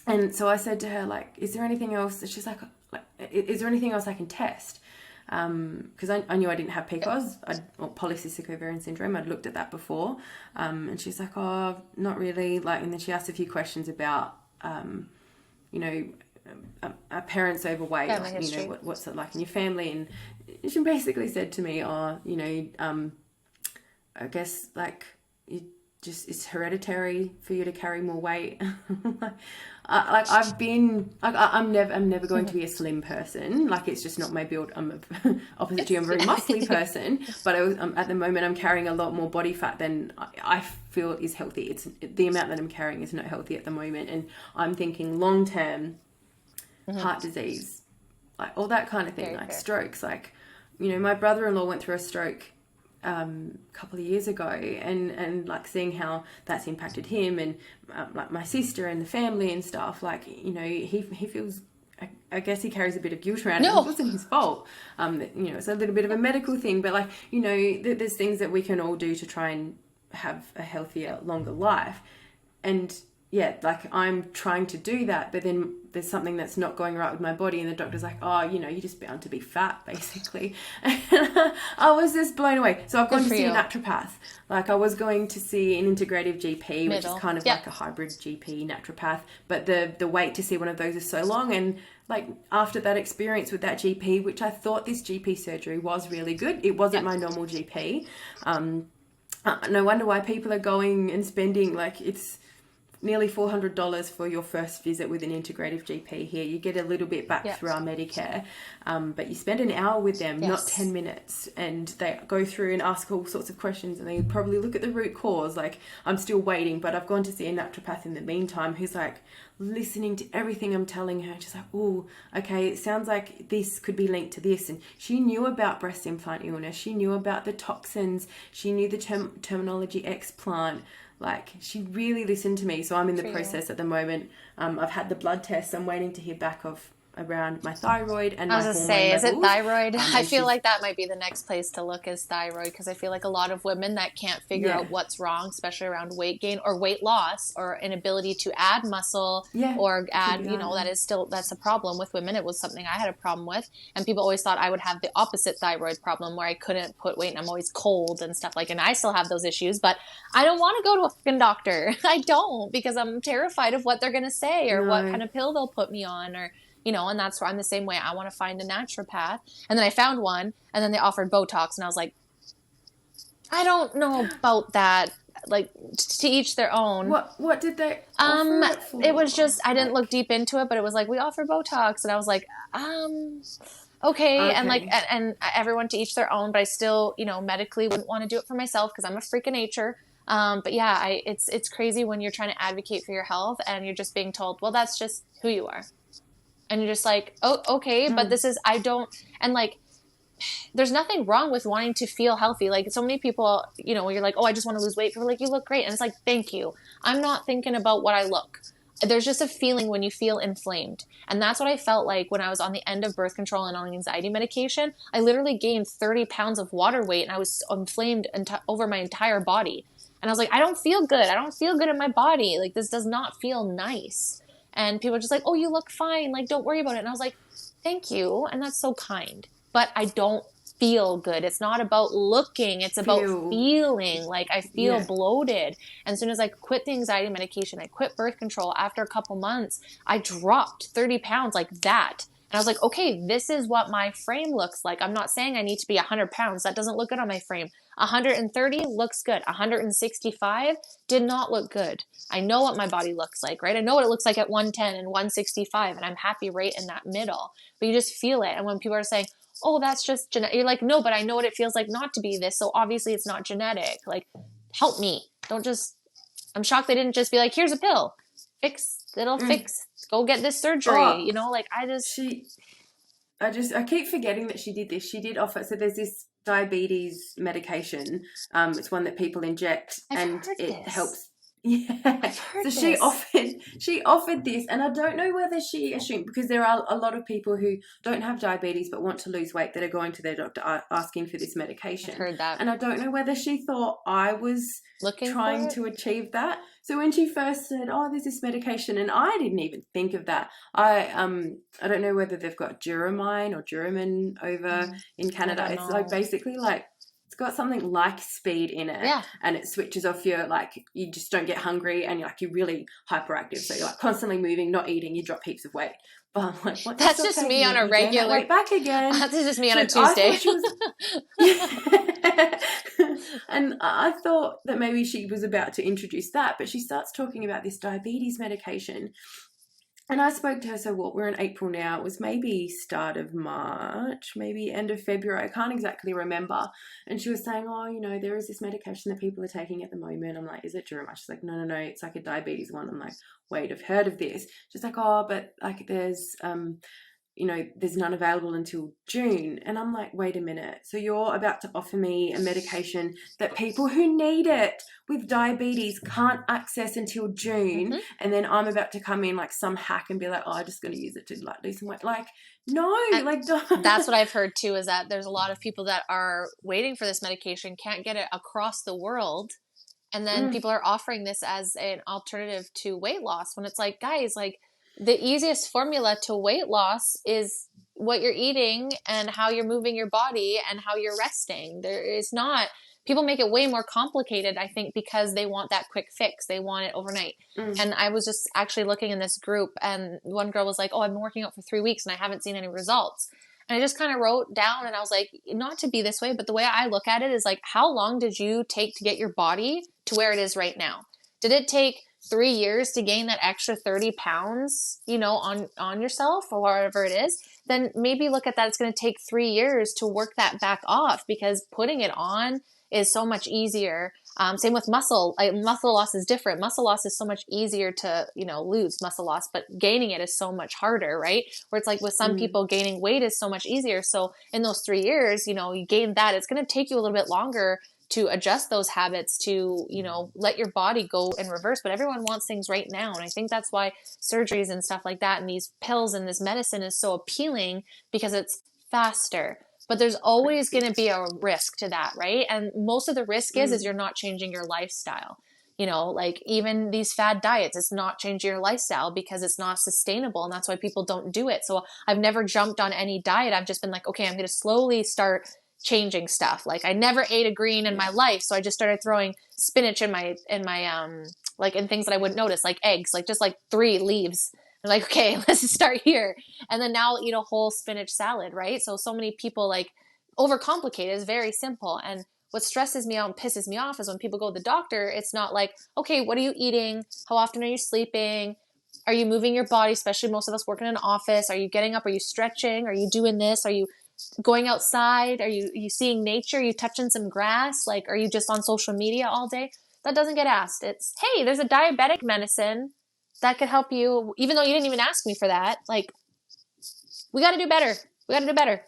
Speaker 2: And so I said to her, like, is there anything else? And she's like, is there anything else I can test? Because I knew I didn't have PCOS, or polycystic ovarian syndrome. I'd looked at that before. And she's like, oh, not really. Like, and then she asked a few questions about, our parents overweight, like, what's it like in your family? And she basically said to me, I guess like it's hereditary for you to carry more weight. I'm never going to be a slim person. Like, it's just not my build. I'm opposite to you. I'm a very muscly person, but at the moment I'm carrying a lot more body fat than I feel is healthy. It's the amount that I'm carrying is not healthy at the moment, and I'm thinking long term, heart disease, like all that kind of thing, very like fair. Strokes. Like, my brother-in-law went through a stroke a couple of years ago, and like seeing how that's impacted him, and like my sister and the family and stuff, like, he feels, I guess he carries a bit of guilt around it. It wasn't his fault. It's a little bit of a medical thing, but like, there's things that we can all do to try and have a healthier, longer life. And yeah, like I'm trying to do that, but then there's something that's not going right with my body, and the doctor's like, oh, you're just bound to be fat, basically. And I was just blown away. So I've gone to see a naturopath. Like, I was going to see an integrative GP, which is kind of like a hybrid GP naturopath, but the wait to see one of those is so long. And like, after that experience with that GP, which I thought this GP surgery was really good, it wasn't my normal GP. No wonder why people are going and spending, like, it's nearly $400 for your first visit with an integrative GP here. You get a little bit back through our Medicare, but you spend an hour with them, not 10 minutes, and they go through and ask all sorts of questions, and they probably look at the root cause. Like, I'm still waiting, but I've gone to see a naturopath in the meantime who's like listening to everything I'm telling her. She's like, oh, okay, it sounds like this could be linked to this. And she knew about breast implant illness. She knew about the toxins. She knew the terminology explant. Like, she really listened to me. So I'm in the process at the moment. I've had the blood test. I'm waiting to hear back of around my thyroid and
Speaker 3: I
Speaker 2: my
Speaker 3: was going to
Speaker 2: hormone
Speaker 3: say, is it
Speaker 2: levels.
Speaker 3: thyroid? I
Speaker 2: And
Speaker 3: feel like that might be the next place to look is thyroid, because I feel like a lot of women that can't figure out what's wrong, especially around weight gain or weight loss or inability to add muscle or add, you know, that's a problem with women. It was something I had a problem with. And people always thought I would have the opposite thyroid problem where I couldn't put weight and I'm always cold and stuff like, and I still have those issues, but I don't want to go to a fucking doctor. I don't, because I'm terrified of what they're going to say or what kind of pill they'll put me on, or you know, and that's where I'm the same way. I want to find a naturopath. And then I found one, and then they offered Botox, and I was like, I don't know about that. Like, to each their own.
Speaker 2: What did they offer it for?
Speaker 3: It was just, I didn't look deep into it, but it was like, we offer Botox. And I was like, okay. And like, and everyone to each their own, but I still, you know, medically wouldn't want to do it for myself because I'm a freak of nature. But yeah, it's crazy when you're trying to advocate for your health and you're just being told, well, that's just who you are. And you're just like, oh, okay, but this is, and like, there's nothing wrong with wanting to feel healthy. Like so many people, you know, you're like, oh, I just want to lose weight. People are like, you look great. And it's like, thank you. I'm not thinking about what I look. There's just a feeling when you feel inflamed. And that's what I felt like when I was on the end of birth control and on anxiety medication. I literally gained 30 pounds of water weight and I was inflamed over my entire body. And I was like, I don't feel good. I don't feel good in my body. Like this does not feel nice. And people are just like, oh, you look fine. Like, don't worry about it. And I was like, thank you. And that's so kind. But I don't feel good. It's not about looking. It's about feeling. Like, I feel bloated. And as soon as I quit the anxiety medication, I quit birth control, after a couple months, I dropped 30 pounds like that. And I was like, okay, this is what my frame looks like. I'm not saying I need to be 100 pounds. That doesn't look good on my frame. 130 looks good. 165 did not look good. I know what my body looks like, right? I know what it looks like at 110 and 165, and I'm happy right in that middle. But you just feel it. And when people are saying, oh, that's just genetic, you're like, no, but I know what it feels like not to be this. So obviously it's not genetic. Like, help me. Don't just, I'm shocked they didn't just be like, here's a pill. It'll fix. Go get this surgery. You know, like I
Speaker 2: keep forgetting that she did this. She did offer, so there's this diabetes medication. It's one that people inject and it helps. Yeah. So she offered this, and I don't know whether she assumed, because there are a lot of people who don't have diabetes but want to lose weight that are going to their doctor asking for this medication.
Speaker 3: I've heard that.
Speaker 2: And I don't know whether she thought I was trying to achieve that. So when she first said, oh, there's this medication, and I didn't even think of that. I don't know whether they've got Duramine or Duramin over in Canada. It's like basically like, it's got something like speed in it, and it switches off your, like, you just don't get hungry, and you're really hyperactive, so you're like constantly moving, not eating, you drop heaps of weight. But I'm like, what?
Speaker 3: That's just me on a regular.
Speaker 2: Weight back again.
Speaker 3: That's just me on a Tuesday.
Speaker 2: And I thought that maybe she was about to introduce that, but she starts talking about this diabetes medication. And I spoke to her, so what, we're in April now, it was maybe start of March, maybe end of February, I can't exactly remember. And she was saying, oh, you know, there is this medication that people are taking at the moment. I'm like, is it Duramax? She's like, no, it's like a diabetes one. I'm like, wait, I've heard of this. She's like, oh, but like there's, you know, there's none available until June. And I'm like, wait a minute. So you're about to offer me a medication that people who need it with diabetes can't access until June. And then I'm about to come in like some hack and be like, oh, I'm just going to use it to like lose some weight. Like, no, and like don't.
Speaker 3: That's what I've heard too, is that there's a lot of people that are waiting for this medication, can't get it across the world. And then people are offering this as an alternative to weight loss, when it's like, guys, like, the easiest formula to weight loss is what you're eating and how you're moving your body and how you're resting. There is not, people make it way more complicated, I think, because they want that quick fix. They want it overnight. And I was just actually looking in this group, and one girl was like, oh, I've been working out for 3 weeks and I haven't seen any results. And I just kind of wrote down, and I was like, not to be this way, but the way I look at it is like, how long did you take to get your body to where it is right now? Did it take 3 years to gain that extra 30 pounds, you know, on yourself or whatever it is? Then maybe look at that. It's going to take 3 years to work that back off, because putting it on is so much easier. Same with muscle. Muscle loss is different. Muscle loss is so much easier to, you know, lose muscle loss, but gaining it is so much harder, right? Where it's like with some people, gaining weight is so much easier. So in those 3 years, you know, you gain that. It's going to take you a little bit longer to adjust those habits, to, you know, let your body go in reverse. But everyone wants things right now. And I think that's why surgeries and stuff like that and these pills and this medicine is so appealing, because it's faster. But there's always going to be a risk to that, right? And most of the risk is you're not changing your lifestyle. You know, like even these fad diets, it's not changing your lifestyle because it's not sustainable. And that's why people don't do it. So I've never jumped on any diet. I've just been like, okay, I'm going to slowly start changing stuff. Like I never ate a green in my life. So I just started throwing spinach in my, like in things that I wouldn't notice, like eggs, like just like 3 leaves. I'm like, okay, let's just start here. And then now I'll eat a whole spinach salad, right? So many people like overcomplicate it. It's very simple. And what stresses me out and pisses me off is when people go to the doctor, it's not like, okay, what are you eating? How often are you sleeping? Are you moving your body? Especially most of us work in an office. Are you getting up? Are you stretching? Are you doing this? Are you going outside? Are you seeing nature? Are you touching some grass? Like, are you just on social media all day? That doesn't get asked. It's, hey, there's a diabetic medicine that could help you, even though you didn't even ask me for that. Like, we got to do better. We got to do better.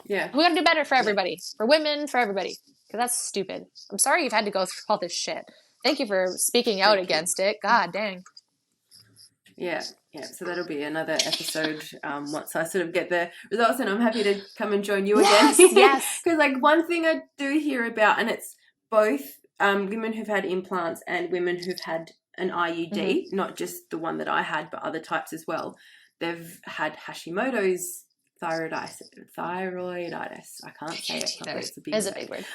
Speaker 2: Yeah.
Speaker 3: We got to do better for everybody, for women, for everybody. Because that's stupid. I'm sorry you've had to go through all this shit. Thank you for speaking out against it. God dang.
Speaker 2: Yeah. So that'll be another episode once I sort of get the results, and I'm happy to come and join you again.
Speaker 3: Yes.
Speaker 2: Because like one thing I do hear about, and it's both women who've had implants and women who've had an IUD, not just the one that I had, but other types as well. They've had Hashimoto's thyroiditis. I can't say it properly. It's a big word.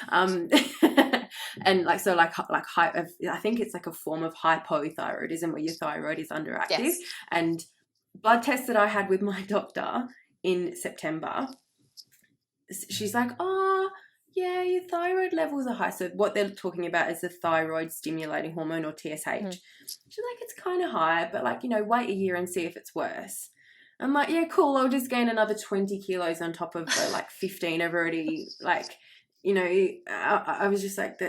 Speaker 2: And like, so like I think it's like a form of hypothyroidism where your thyroid is underactive.
Speaker 3: Yes.
Speaker 2: And blood tests that I had with my doctor in September, she's like, oh yeah, your thyroid levels are high. So what they're talking about is the thyroid stimulating hormone, or TSH. She's like, it's kind of high, but like, you know, wait a year and see if it's worse. I'm like, yeah, cool. I'll just gain another 20 kilos on top of the like 15 I've already, like, you know, I was just like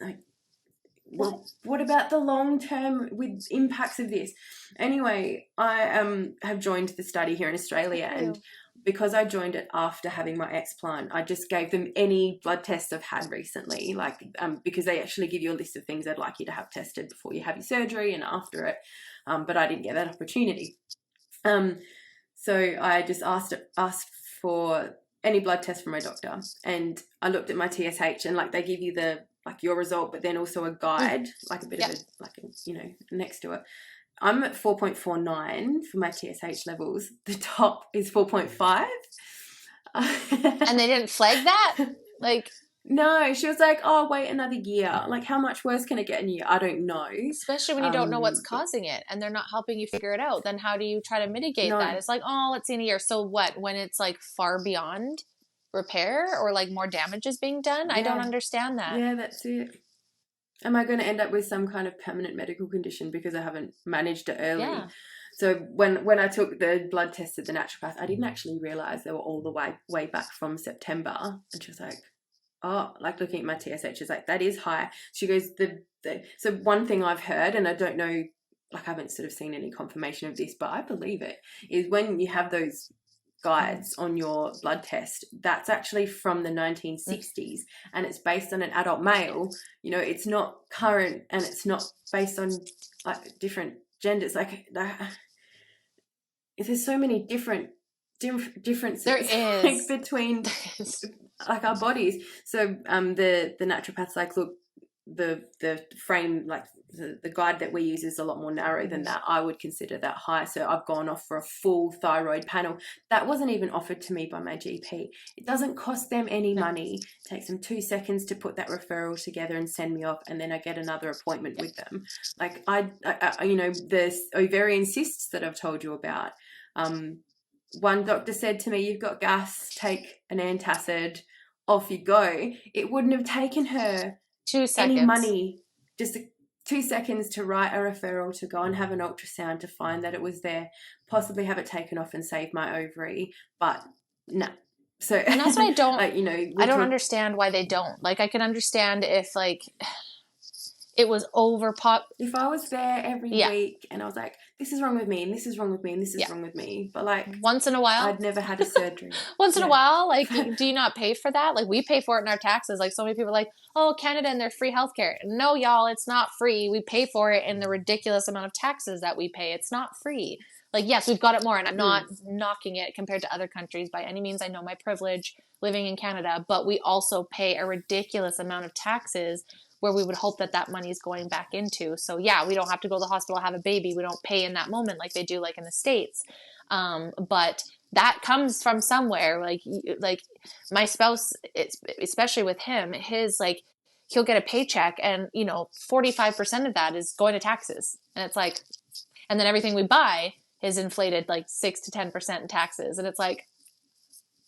Speaker 2: like, well, what about the long term with impacts of this? Anyway, I have joined the study here in Australia, and because I joined it after having my explant, I just gave them any blood tests I've had recently, like because they actually give you a list of things they'd like you to have tested before you have your surgery and after it, but I didn't get that opportunity. So I just asked for any blood test from my doctor, and I looked at my TSH, and like they give you the like your result, but then also a guide, like a bit of a like a, you know, next to it. I'm at 4.49 for my TSH levels. The top is 4.5.
Speaker 3: And they didn't flag that? Like,
Speaker 2: no, she was like, oh, wait another year. Like, how much worse can it get in a year? I don't know.
Speaker 3: Especially when you don't know what's causing it and they're not helping you figure it out. Then how do you try to mitigate that? It's like, oh, let's see in a year. So what? When it's like far beyond repair, or like more damage is being done? Yeah. I don't understand that.
Speaker 2: Yeah, that's it. Am I going to end up with some kind of permanent medical condition because I haven't managed it early? Yeah. So when I took the blood test at the naturopath, I didn't actually realise they were all the way back from September. And she was like, oh, like looking at my TSH, is like, that is high. She goes, so one thing I've heard, and I don't know, like I haven't sort of seen any confirmation of this, but I believe it, is when you have those guides on your blood test, that's actually from the 1960s, and it's based on an adult male. You know, it's not current, and it's not based on like different genders. Like there's so many differences
Speaker 3: there is
Speaker 2: like, between like our bodies. So the naturopath's like, look, the frame, like the guide that we use is a lot more narrow than that. I would consider that high. So I've gone off for a full thyroid panel. That wasn't even offered to me by my GP. It doesn't cost them any money. It takes them 2 seconds to put that referral together and send me off, and then I get another appointment with them. Like I you know, the ovarian cysts that I've told you about, one doctor said to me, you've got gas, take an antacid, off you go. It wouldn't have taken her
Speaker 3: 2 seconds.
Speaker 2: Any money, just 2 seconds to write a referral to go and have an ultrasound to find that it was there, possibly have it taken off and save my ovary, but no. So
Speaker 3: and that's what I don't,
Speaker 2: like, you know,
Speaker 3: I don't understand why they don't. Like, I can understand if like It was
Speaker 2: If I was there every week and I was like, this is wrong with me, and this is wrong with me, and this is wrong with me, but like
Speaker 3: once in a while,
Speaker 2: I'd never had a surgery.
Speaker 3: once in a while, like, do you not pay for that? Like, we pay for it in our taxes. Like, so many people are like, oh, Canada and their free healthcare. No, y'all, it's not free. We pay for it in the ridiculous amount of taxes that we pay. It's not free. Like, yes, we've got it more, and I'm not knocking it compared to other countries by any means. I know my privilege living in Canada, but we also pay a ridiculous amount of taxes where we would hope that that money is going back into. So yeah, we don't have to go to the hospital, have a baby. We don't pay in that moment like they do like in the States. But that comes from somewhere. Like my spouse, especially with him, his like, he'll get a paycheck and, 45% of that is going to taxes. And it's like, and then everything we buy is inflated like 6 to 10% in taxes. And it's like,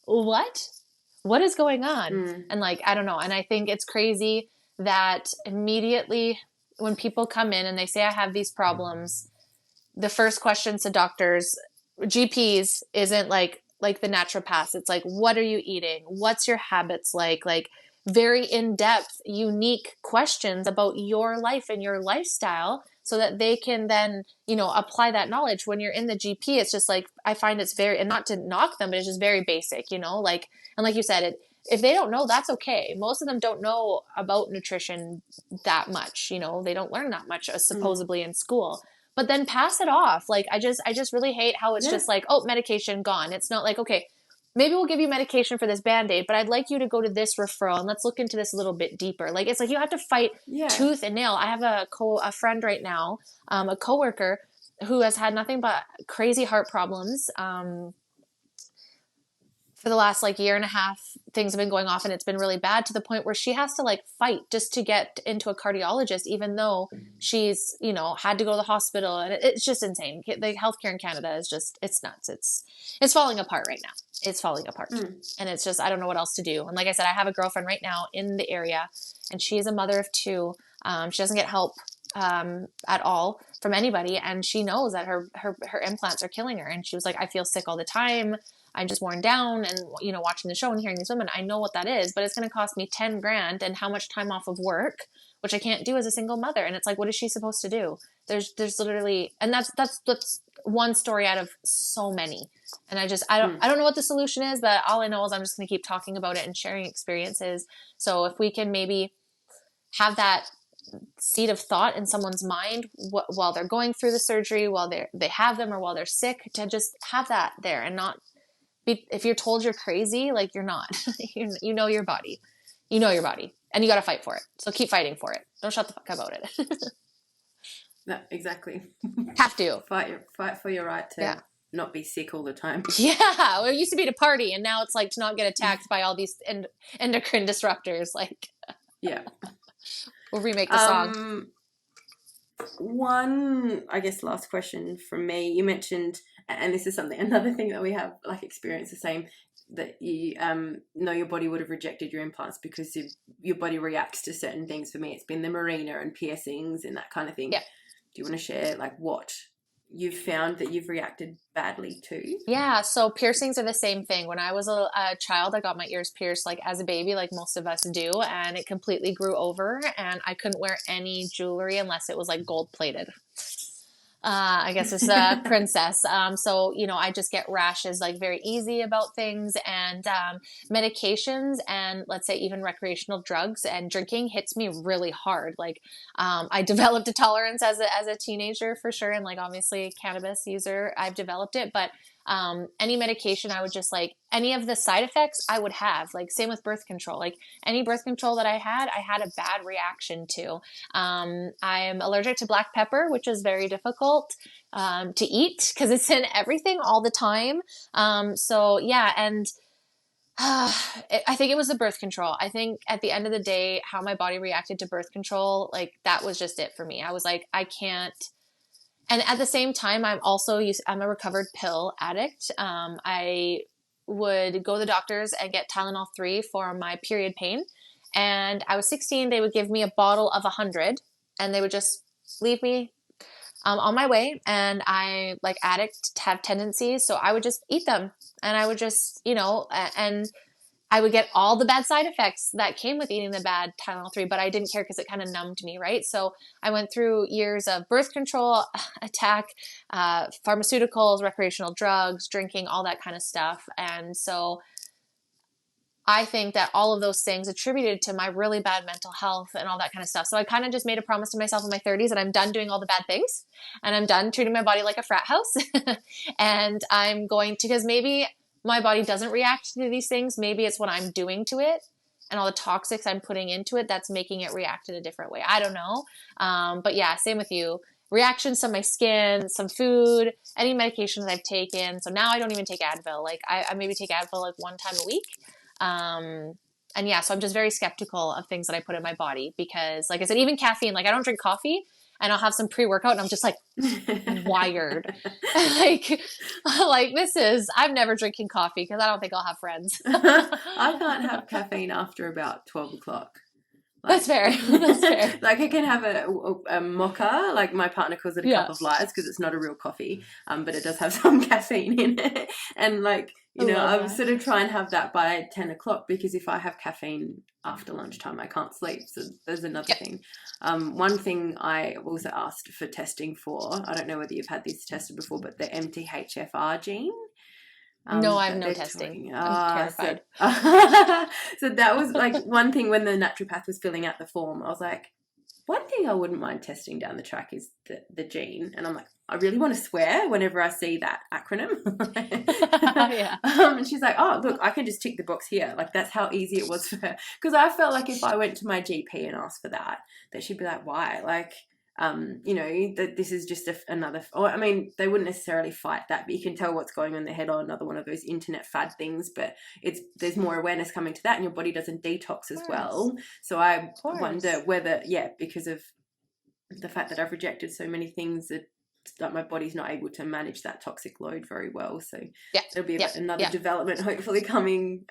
Speaker 3: what is going on? And like, I don't know. And I think it's crazy that immediately when people come in and they say, I have these problems, the first questions to doctors, GPs, isn't like the naturopaths. It's like, what are you eating? What's your habits like? Like very in-depth, unique questions about your life and your lifestyle so that they can then, apply that knowledge. When you're in the GP, it's just like, I find it's very, and not to knock them, but it's just very basic, like, and like you said, if they don't know, that's okay. Most of them don't know about nutrition that much, they don't learn that much supposedly in school. But then pass it off. Like, I just really hate how it's just like, oh, medication gone. It's not like, okay, maybe we'll give you medication for this Band-Aid, but I'd like you to go to this referral and let's look into this a little bit deeper. Like, it's like you have to fight tooth and nail. I have a friend right now, a coworker who has had nothing but crazy heart problems. For the last like year and a half, things have been going off and it's been really bad to the point where she has to like fight just to get into a cardiologist, even though she's, had to go to the hospital. And it's just insane. The healthcare in Canada is just, it's nuts. It's falling apart right now. It's falling apart. And it's just, I don't know what else to do. And like I said, I have a girlfriend right now in the area and she's a mother of 2. She doesn't get help at all from anybody. And she knows that her implants are killing her. And she was like, I feel sick all the time. I'm just worn down and, watching the show and hearing these women, I know what that is, but it's going to cost me 10 grand and how much time off of work, which I can't do as a single mother. And it's like, what is she supposed to do? There's literally, and that's one story out of so many. And I don't know what the solution is, but all I know is I'm just going to keep talking about it and sharing experiences. So if we can maybe have that seed of thought in someone's mind while they're going through the surgery, while they have them, or while they're sick, to just have that there and not if you're told you're crazy, like you're not. you know your body. You know your body. And you got to fight for it. So keep fighting for it. Don't shut the fuck about it.
Speaker 2: No, exactly.
Speaker 3: Have to.
Speaker 2: Fight for your right to not be sick all the time.
Speaker 3: Yeah. Well, it used to be to party, and now it's like to not get attacked by all these endocrine disruptors. Like,
Speaker 2: yeah.
Speaker 3: We'll remake the song.
Speaker 2: One, I guess, last question from me. You mentioned, and this is another thing that we have like experienced the same, that you know your body would have rejected your implants because your body reacts to certain things. For me, it's been the marina and piercings and that kind of thing.
Speaker 3: Yeah.
Speaker 2: Do you want to share like what you've found that you've reacted badly to?
Speaker 3: Yeah, so piercings are the same thing. When I was a child, I got my ears pierced like as a baby, like most of us do, and it completely grew over, and I couldn't wear any jewelry unless it was like gold plated. I guess it's a princess. So, I just get rashes like very easy about things, and medications and let's say even recreational drugs and drinking hits me really hard. Like, I developed a tolerance as a teenager for sure. And like, obviously cannabis user, I've developed it, but any medication, I would just like any of the side effects I would have, like same with birth control, like any birth control that I had a bad reaction to. I'm allergic to black pepper, which is very difficult to eat because it's in everything all the time. So yeah. And I think it was the birth control. I think at the end of the day, how my body reacted to birth control, like that was just it for me. I was like, I can't. And at the same time, I'm a recovered pill addict. I would go to the doctors and get Tylenol 3 for my period pain. And I was 16, they would give me a bottle of 100 and they would just leave me on my way. And I, like addicts, have tendencies. So I would just eat them and I would just, and I would get all the bad side effects that came with eating the bad Tylenol 3, but I didn't care because it kind of numbed me, right? So I went through years of birth control, attack, pharmaceuticals, recreational drugs, drinking, all that kind of stuff. And so I think that all of those things attributed to my really bad mental health and all that kind of stuff. So I kind of just made a promise to myself in my 30s that I'm done doing all the bad things and I'm done treating my body like a frat house. And I'm going to, because maybe my body doesn't react to these things. Maybe it's what I'm doing to it and all the toxics I'm putting into it that's making it react in a different way. I don't know. But yeah, same with you. Reactions to my skin, some food, any medications I've taken. So now I don't even take Advil. Like I maybe take Advil like one time a week. And yeah, so I'm just very skeptical of things that I put in my body because, like I said, even caffeine, like I don't drink coffee and I'll have some pre-workout and I'm just like wired. like this is, I'm never drinking coffee because I don't think I'll have friends.
Speaker 2: I can't have caffeine after about 12 o'clock.
Speaker 3: Like, that's fair. That's fair.
Speaker 2: Like I can have a mocha, like my partner calls it a cup of lies because it's not a real coffee, but it does have some caffeine in it. And like, you know, I would sort of try and have that by 10 o'clock because if I have caffeine after lunchtime, I can't sleep. So there's another thing. One thing I also asked for testing for, I don't know whether you've had this tested before, but the MTHFR gene.
Speaker 3: No, I have no testing. I'm terrified.
Speaker 2: So that was like one thing when the naturopath was filling out the form. I was like, one thing I wouldn't mind testing down the track is the gene. And I'm like, I really want to swear whenever I see that acronym.
Speaker 3: Yeah.
Speaker 2: And she's like, oh, look, I can just tick the box here. Like that's how easy it was for her. Because I felt like if I went to my GP and asked for that she'd be like, why? Like, you know, that this is just another, or I mean, they wouldn't necessarily fight that, but you can tell what's going on in their head or another one of those internet fad things, but there's more awareness coming to that and your body doesn't detox as well. So I wonder whether, because of the fact that I've rejected so many things that my body's not able to manage that toxic load very well. So there'll be another development hopefully coming.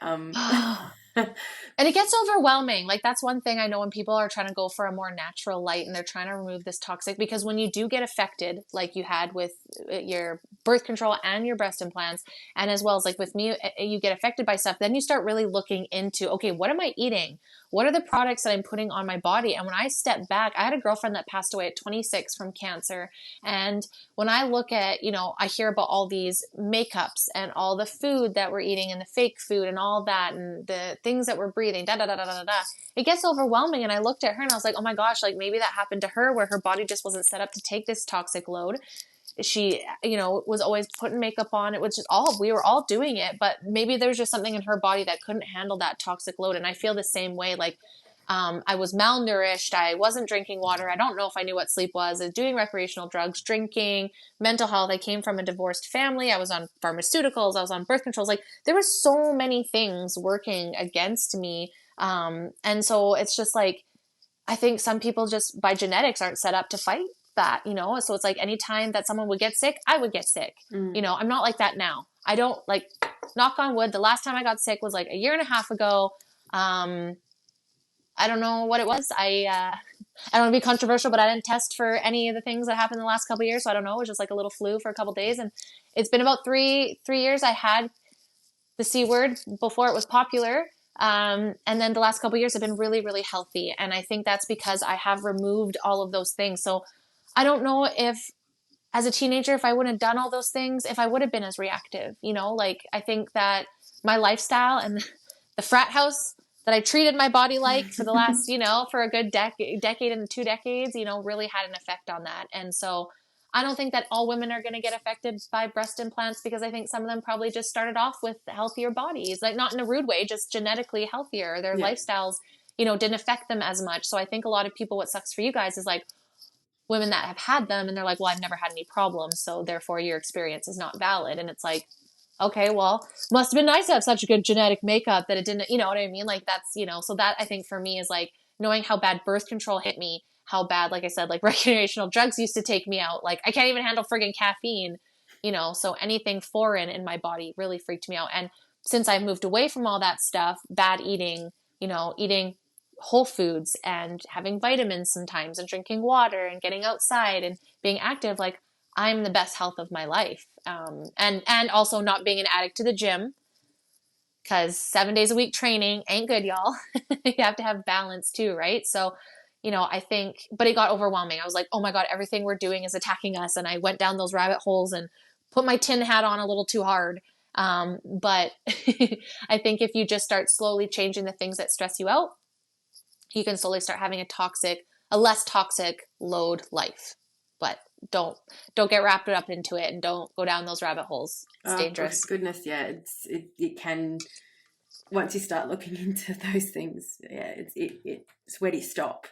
Speaker 3: And it gets overwhelming. Like that's one thing I know when people are trying to go for a more natural light and they're trying to remove this toxic, because when you do get affected, like you had with your birth control and your breast implants, and as well as like with me, you get affected by stuff, then you start really looking into, okay, what am I eating? What are the products that I'm putting on my body? And when I step back, I had a girlfriend that passed away at 26 from cancer. And when I look at, you know, I hear about all these makeups and all the food that we're eating and the fake food and all that and the things that we're breathing, it gets overwhelming. And I looked at her and I was like, oh my gosh, like maybe that happened to her where her body just wasn't set up to take this toxic load. She, you know, was always putting makeup on. It was just we were all doing it, but maybe there was just something in her body that couldn't handle that toxic load. And I feel the same way. Like, I was malnourished. I wasn't drinking water. I don't know if I knew what sleep was. I was doing recreational drugs, drinking, mental health. I came from a divorced family. I was on pharmaceuticals. I was on birth controls. Like there were so many things working against me. And so it's just like, I think some people just by genetics aren't set up to fight that, you know? So it's like anytime that someone would get sick, I would get sick. You know, I'm not like that now. I don't like, knock on wood. The last time I got sick was like a year and a half ago. I don't know what it was. I don't want to be controversial, but I didn't test for any of the things that happened in the last couple of years. So I don't know. It was just like a little flu for a couple of days. And it's been about three years. I had the C word before it was popular. And then the last couple of years have been really, really healthy. And I think that's because I have removed all of those things. So I don't know if as a teenager, if I wouldn't have done all those things, if I would have been as reactive, you know, like I think that my lifestyle and the frat house that I treated my body like for the last, you know, for a good decade and 2 decades, you know, really had an effect on that. And so I don't think that all women are going to get affected by breast implants because I think some of them probably just started off with healthier bodies, like not in a rude way, just genetically healthier. Their lifestyles, you know, didn't affect them as much. So I think a lot of people, what sucks for you guys is like women that have had them and they're like, well, I've never had any problems. So therefore your experience is not valid. And it's like, okay, well, must have been nice to have such a good genetic makeup that it didn't, you know what I mean? Like that's, you know, so that I think for me is like knowing how bad birth control hit me, how bad, like I said, like recreational drugs used to take me out. Like I can't even handle friggin' caffeine, you know, so anything foreign in my body really freaked me out. And since I moved away from all that stuff, bad eating, you know, eating whole foods and having vitamins sometimes and drinking water and getting outside and being active, like I'm the best health of my life. And also not being an addict to the gym, because 7 days a week training ain't good, y'all. You have to have balance too, right? So, I think, but it got overwhelming. I was like, oh my God, everything we're doing is attacking us. And I went down those rabbit holes and put my tin hat on a little too hard. But I think if you just start slowly changing the things that stress you out, you can slowly start having a less toxic load life. But don't get wrapped up into it, and don't go down those rabbit holes. It's dangerous.
Speaker 2: Goodness, yeah. It can, once you start looking into those things, yeah, it's where do you stop,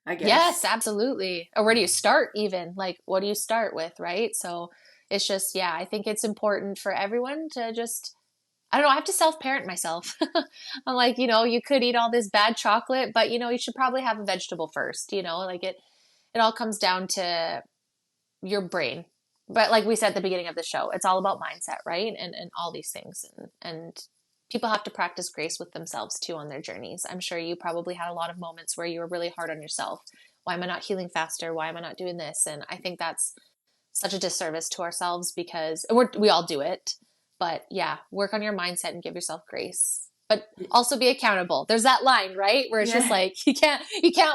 Speaker 2: I guess.
Speaker 3: Yes, absolutely. Or where do you start even? Like, what do you start with, right? So it's just, yeah, I think it's important for everyone to just, I don't know, I have to self-parent myself. I'm like, you could eat all this bad chocolate, but you should probably have a vegetable first, like it all comes down to your brain. But like we said at the beginning of the show, it's all about mindset, right? And all these things. And people have to practice grace with themselves too on their journeys. I'm sure you probably had a lot of moments where you were really hard on yourself. Why am I not healing faster? Why am I not doing this? And I think that's such a disservice to ourselves, because we all do it. But yeah, work on your mindset and give yourself grace. But also be accountable. There's that line, right? Where it's just like, you can't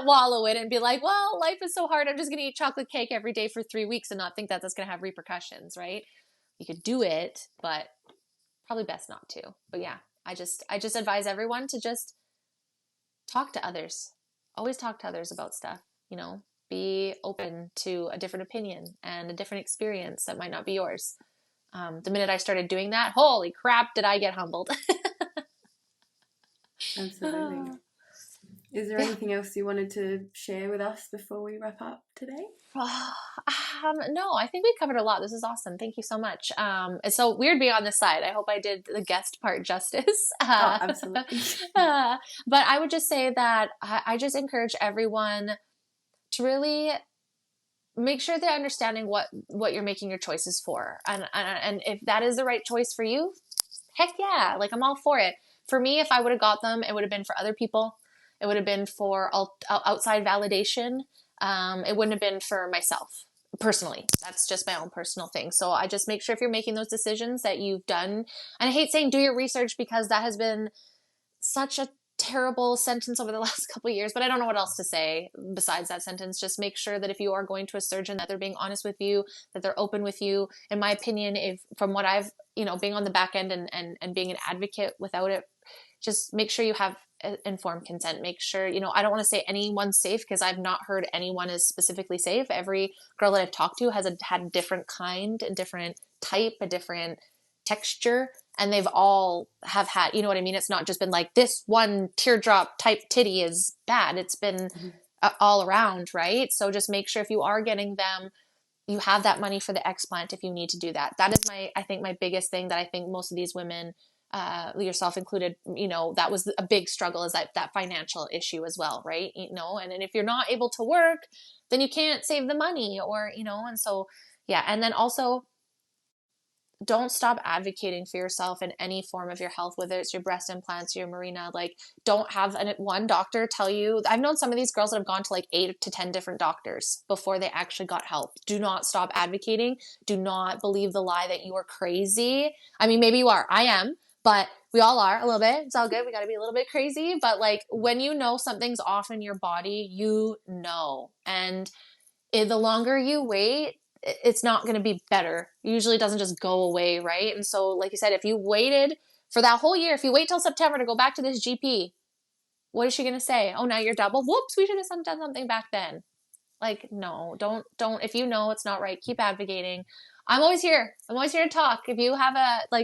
Speaker 3: wallow in it and be like, well, life is so hard, I'm just going to eat chocolate cake every day for 3 weeks and not think that that's going to have repercussions, right? You could do it, but probably best not to. But yeah, I just advise everyone to just talk to others. Always talk to others about stuff, be open to a different opinion and a different experience that might not be yours. The minute I started doing that, holy crap, did I get humbled.
Speaker 2: Absolutely. Is there anything else you wanted to share with us before we wrap up today?
Speaker 3: No, I think we covered a lot. This is awesome. Thank you so much. It's so weird being on this side. I hope I did the guest part justice.
Speaker 2: Absolutely.
Speaker 3: But I would just say that I just encourage everyone to really make sure they're understanding what you're making your choices for. And if that is the right choice for you, heck yeah, like I'm all for it. For me, if I would have got them, it would have been for other people. It would have been for outside validation. It wouldn't have been for myself personally. That's just my own personal thing. So I just make sure if you're making those decisions that you've done, and I hate saying do your research because that has been such a terrible sentence over the last couple of years, but I don't know what else to say besides that sentence. Just make sure that if you are going to a surgeon, that they're being honest with you, that they're open with you. In my opinion, if from what I've, being on the back end and being an advocate without it, just make sure you have informed consent. Make sure, I don't want to say anyone's safe because I've not heard anyone is specifically safe. Every girl that I've talked to has had a different kind, a different type, a different texture, and they've all have had, you know what I mean? It's not just been like this one teardrop type titty is bad. It's been all around, right? So just make sure if you are getting them, you have that money for the explant if you need to do that. That is I think my biggest thing that I think most of these women, yourself included, that was a big struggle, is that financial issue as well, right? And if you're not able to work, then you can't save the money or, and so, yeah. And then also, don't stop advocating for yourself in any form of your health, whether it's your breast implants, your Mirena. Like, don't have one doctor tell you. I've known some of these girls that have gone to like 8 to 10 different doctors before they actually got help. Do not stop advocating. Do not believe the lie that you are crazy. I mean, maybe you are. I am, but we all are a little bit. It's all good. We got to be a little bit crazy. But like, when something's off in your body, and the longer you wait, it's not going to be better. Usually it doesn't just go away, right? And so, like you said, if you waited for that whole year, if you wait till September to go back to this GP, what is she going to say? Oh, now you're double. Whoops, we should have done something back then. Like, no, don't. If it's not right, keep advocating. I'm always here. I'm always here to talk. If you have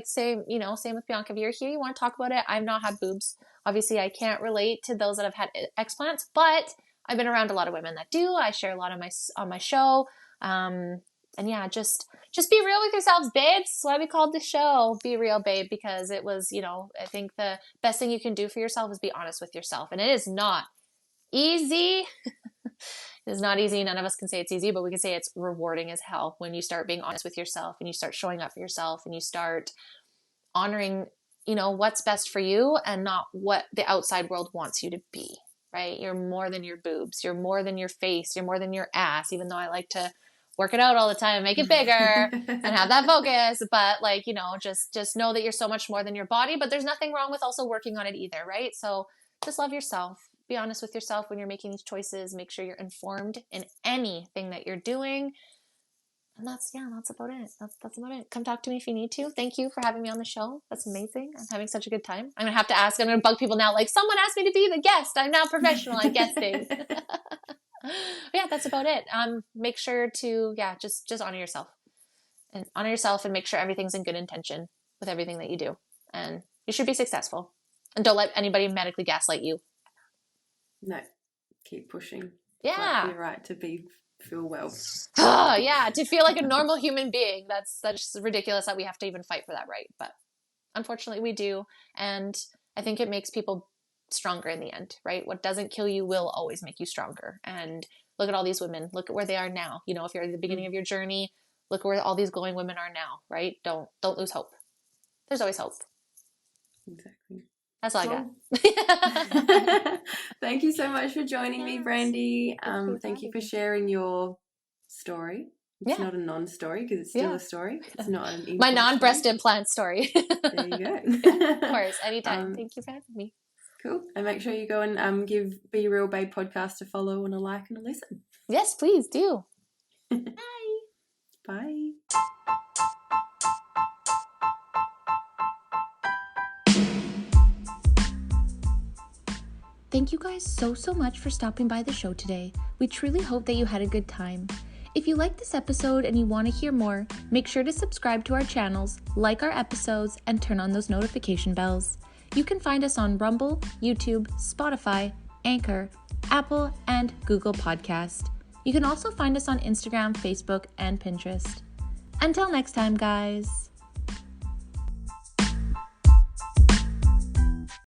Speaker 3: same with Bianca, if you're here, you want to talk about it. I've not had boobs. Obviously, I can't relate to those that have had explants, but I've been around a lot of women that do. I share a lot on my show. And yeah, just be real with yourselves, babes. That's why we called the show Be Real, Babe, because it was, I think the best thing you can do for yourself is be honest with yourself. And it is not easy. It is not easy. None of us can say it's easy, but we can say it's rewarding as hell when you start being honest with yourself and you start showing up for yourself and you start honoring, what's best for you and not what the outside world wants you to be, right? You're more than your boobs. You're more than your face. You're more than your ass, even though I like to work it out all the time, make it bigger and have that focus. But like, you know, just know that you're so much more than your body, but there's nothing wrong with also working on it either, right? So just love yourself. Be honest with yourself when you're making these choices. Make sure you're informed in anything that you're doing. And that's about it. That's about it. Come talk to me if you need to. Thank you for having me on the show. That's amazing. I'm having such a good time. I'm going to have to ask. I'm going to bug people now. Like, someone asked me to be the guest. I'm now professional at guesting. Yeah, that's about it. Make sure to, just honor yourself. And honor yourself and make sure everything's in good intention with everything that you do. And you should be successful. And don't let anybody medically gaslight you.
Speaker 2: No, keep pushing.
Speaker 3: Yeah.
Speaker 2: Fight for your right to feel well.
Speaker 3: Oh, yeah, to feel like a normal human being. That's just ridiculous that we have to even fight for that right. But unfortunately we do. And I think it makes people stronger in the end, right? What doesn't kill you will always make you stronger. And look at all these women. Look at where they are now. You know, if you're at the beginning of your journey, look where all these glowing women are now, right? Don't lose hope. There's always hope.
Speaker 2: Exactly.
Speaker 3: That's all I got.
Speaker 2: Thank you so much for joining me, Brandy. Thank you for sharing your story. It's not a non-story because it's still a story. It's not an
Speaker 3: my non-breast implant story.
Speaker 2: There you go.
Speaker 3: Of course, anytime. Thank you for having me.
Speaker 2: Cool. And make sure you go and give Be Real Babe podcast a follow and a like and a listen.
Speaker 3: Yes, please do. Bye.
Speaker 2: Bye.
Speaker 1: Thank you guys so much for stopping by the show today. We truly hope that you had a good time. If you liked this episode and you want to hear more, make sure to subscribe to our channels, like our episodes, and turn on those notification bells. You can find us on Rumble, YouTube, Spotify, Anchor, Apple, and Google Podcast. You can also find us on Instagram, Facebook, and Pinterest. Until next time, guys.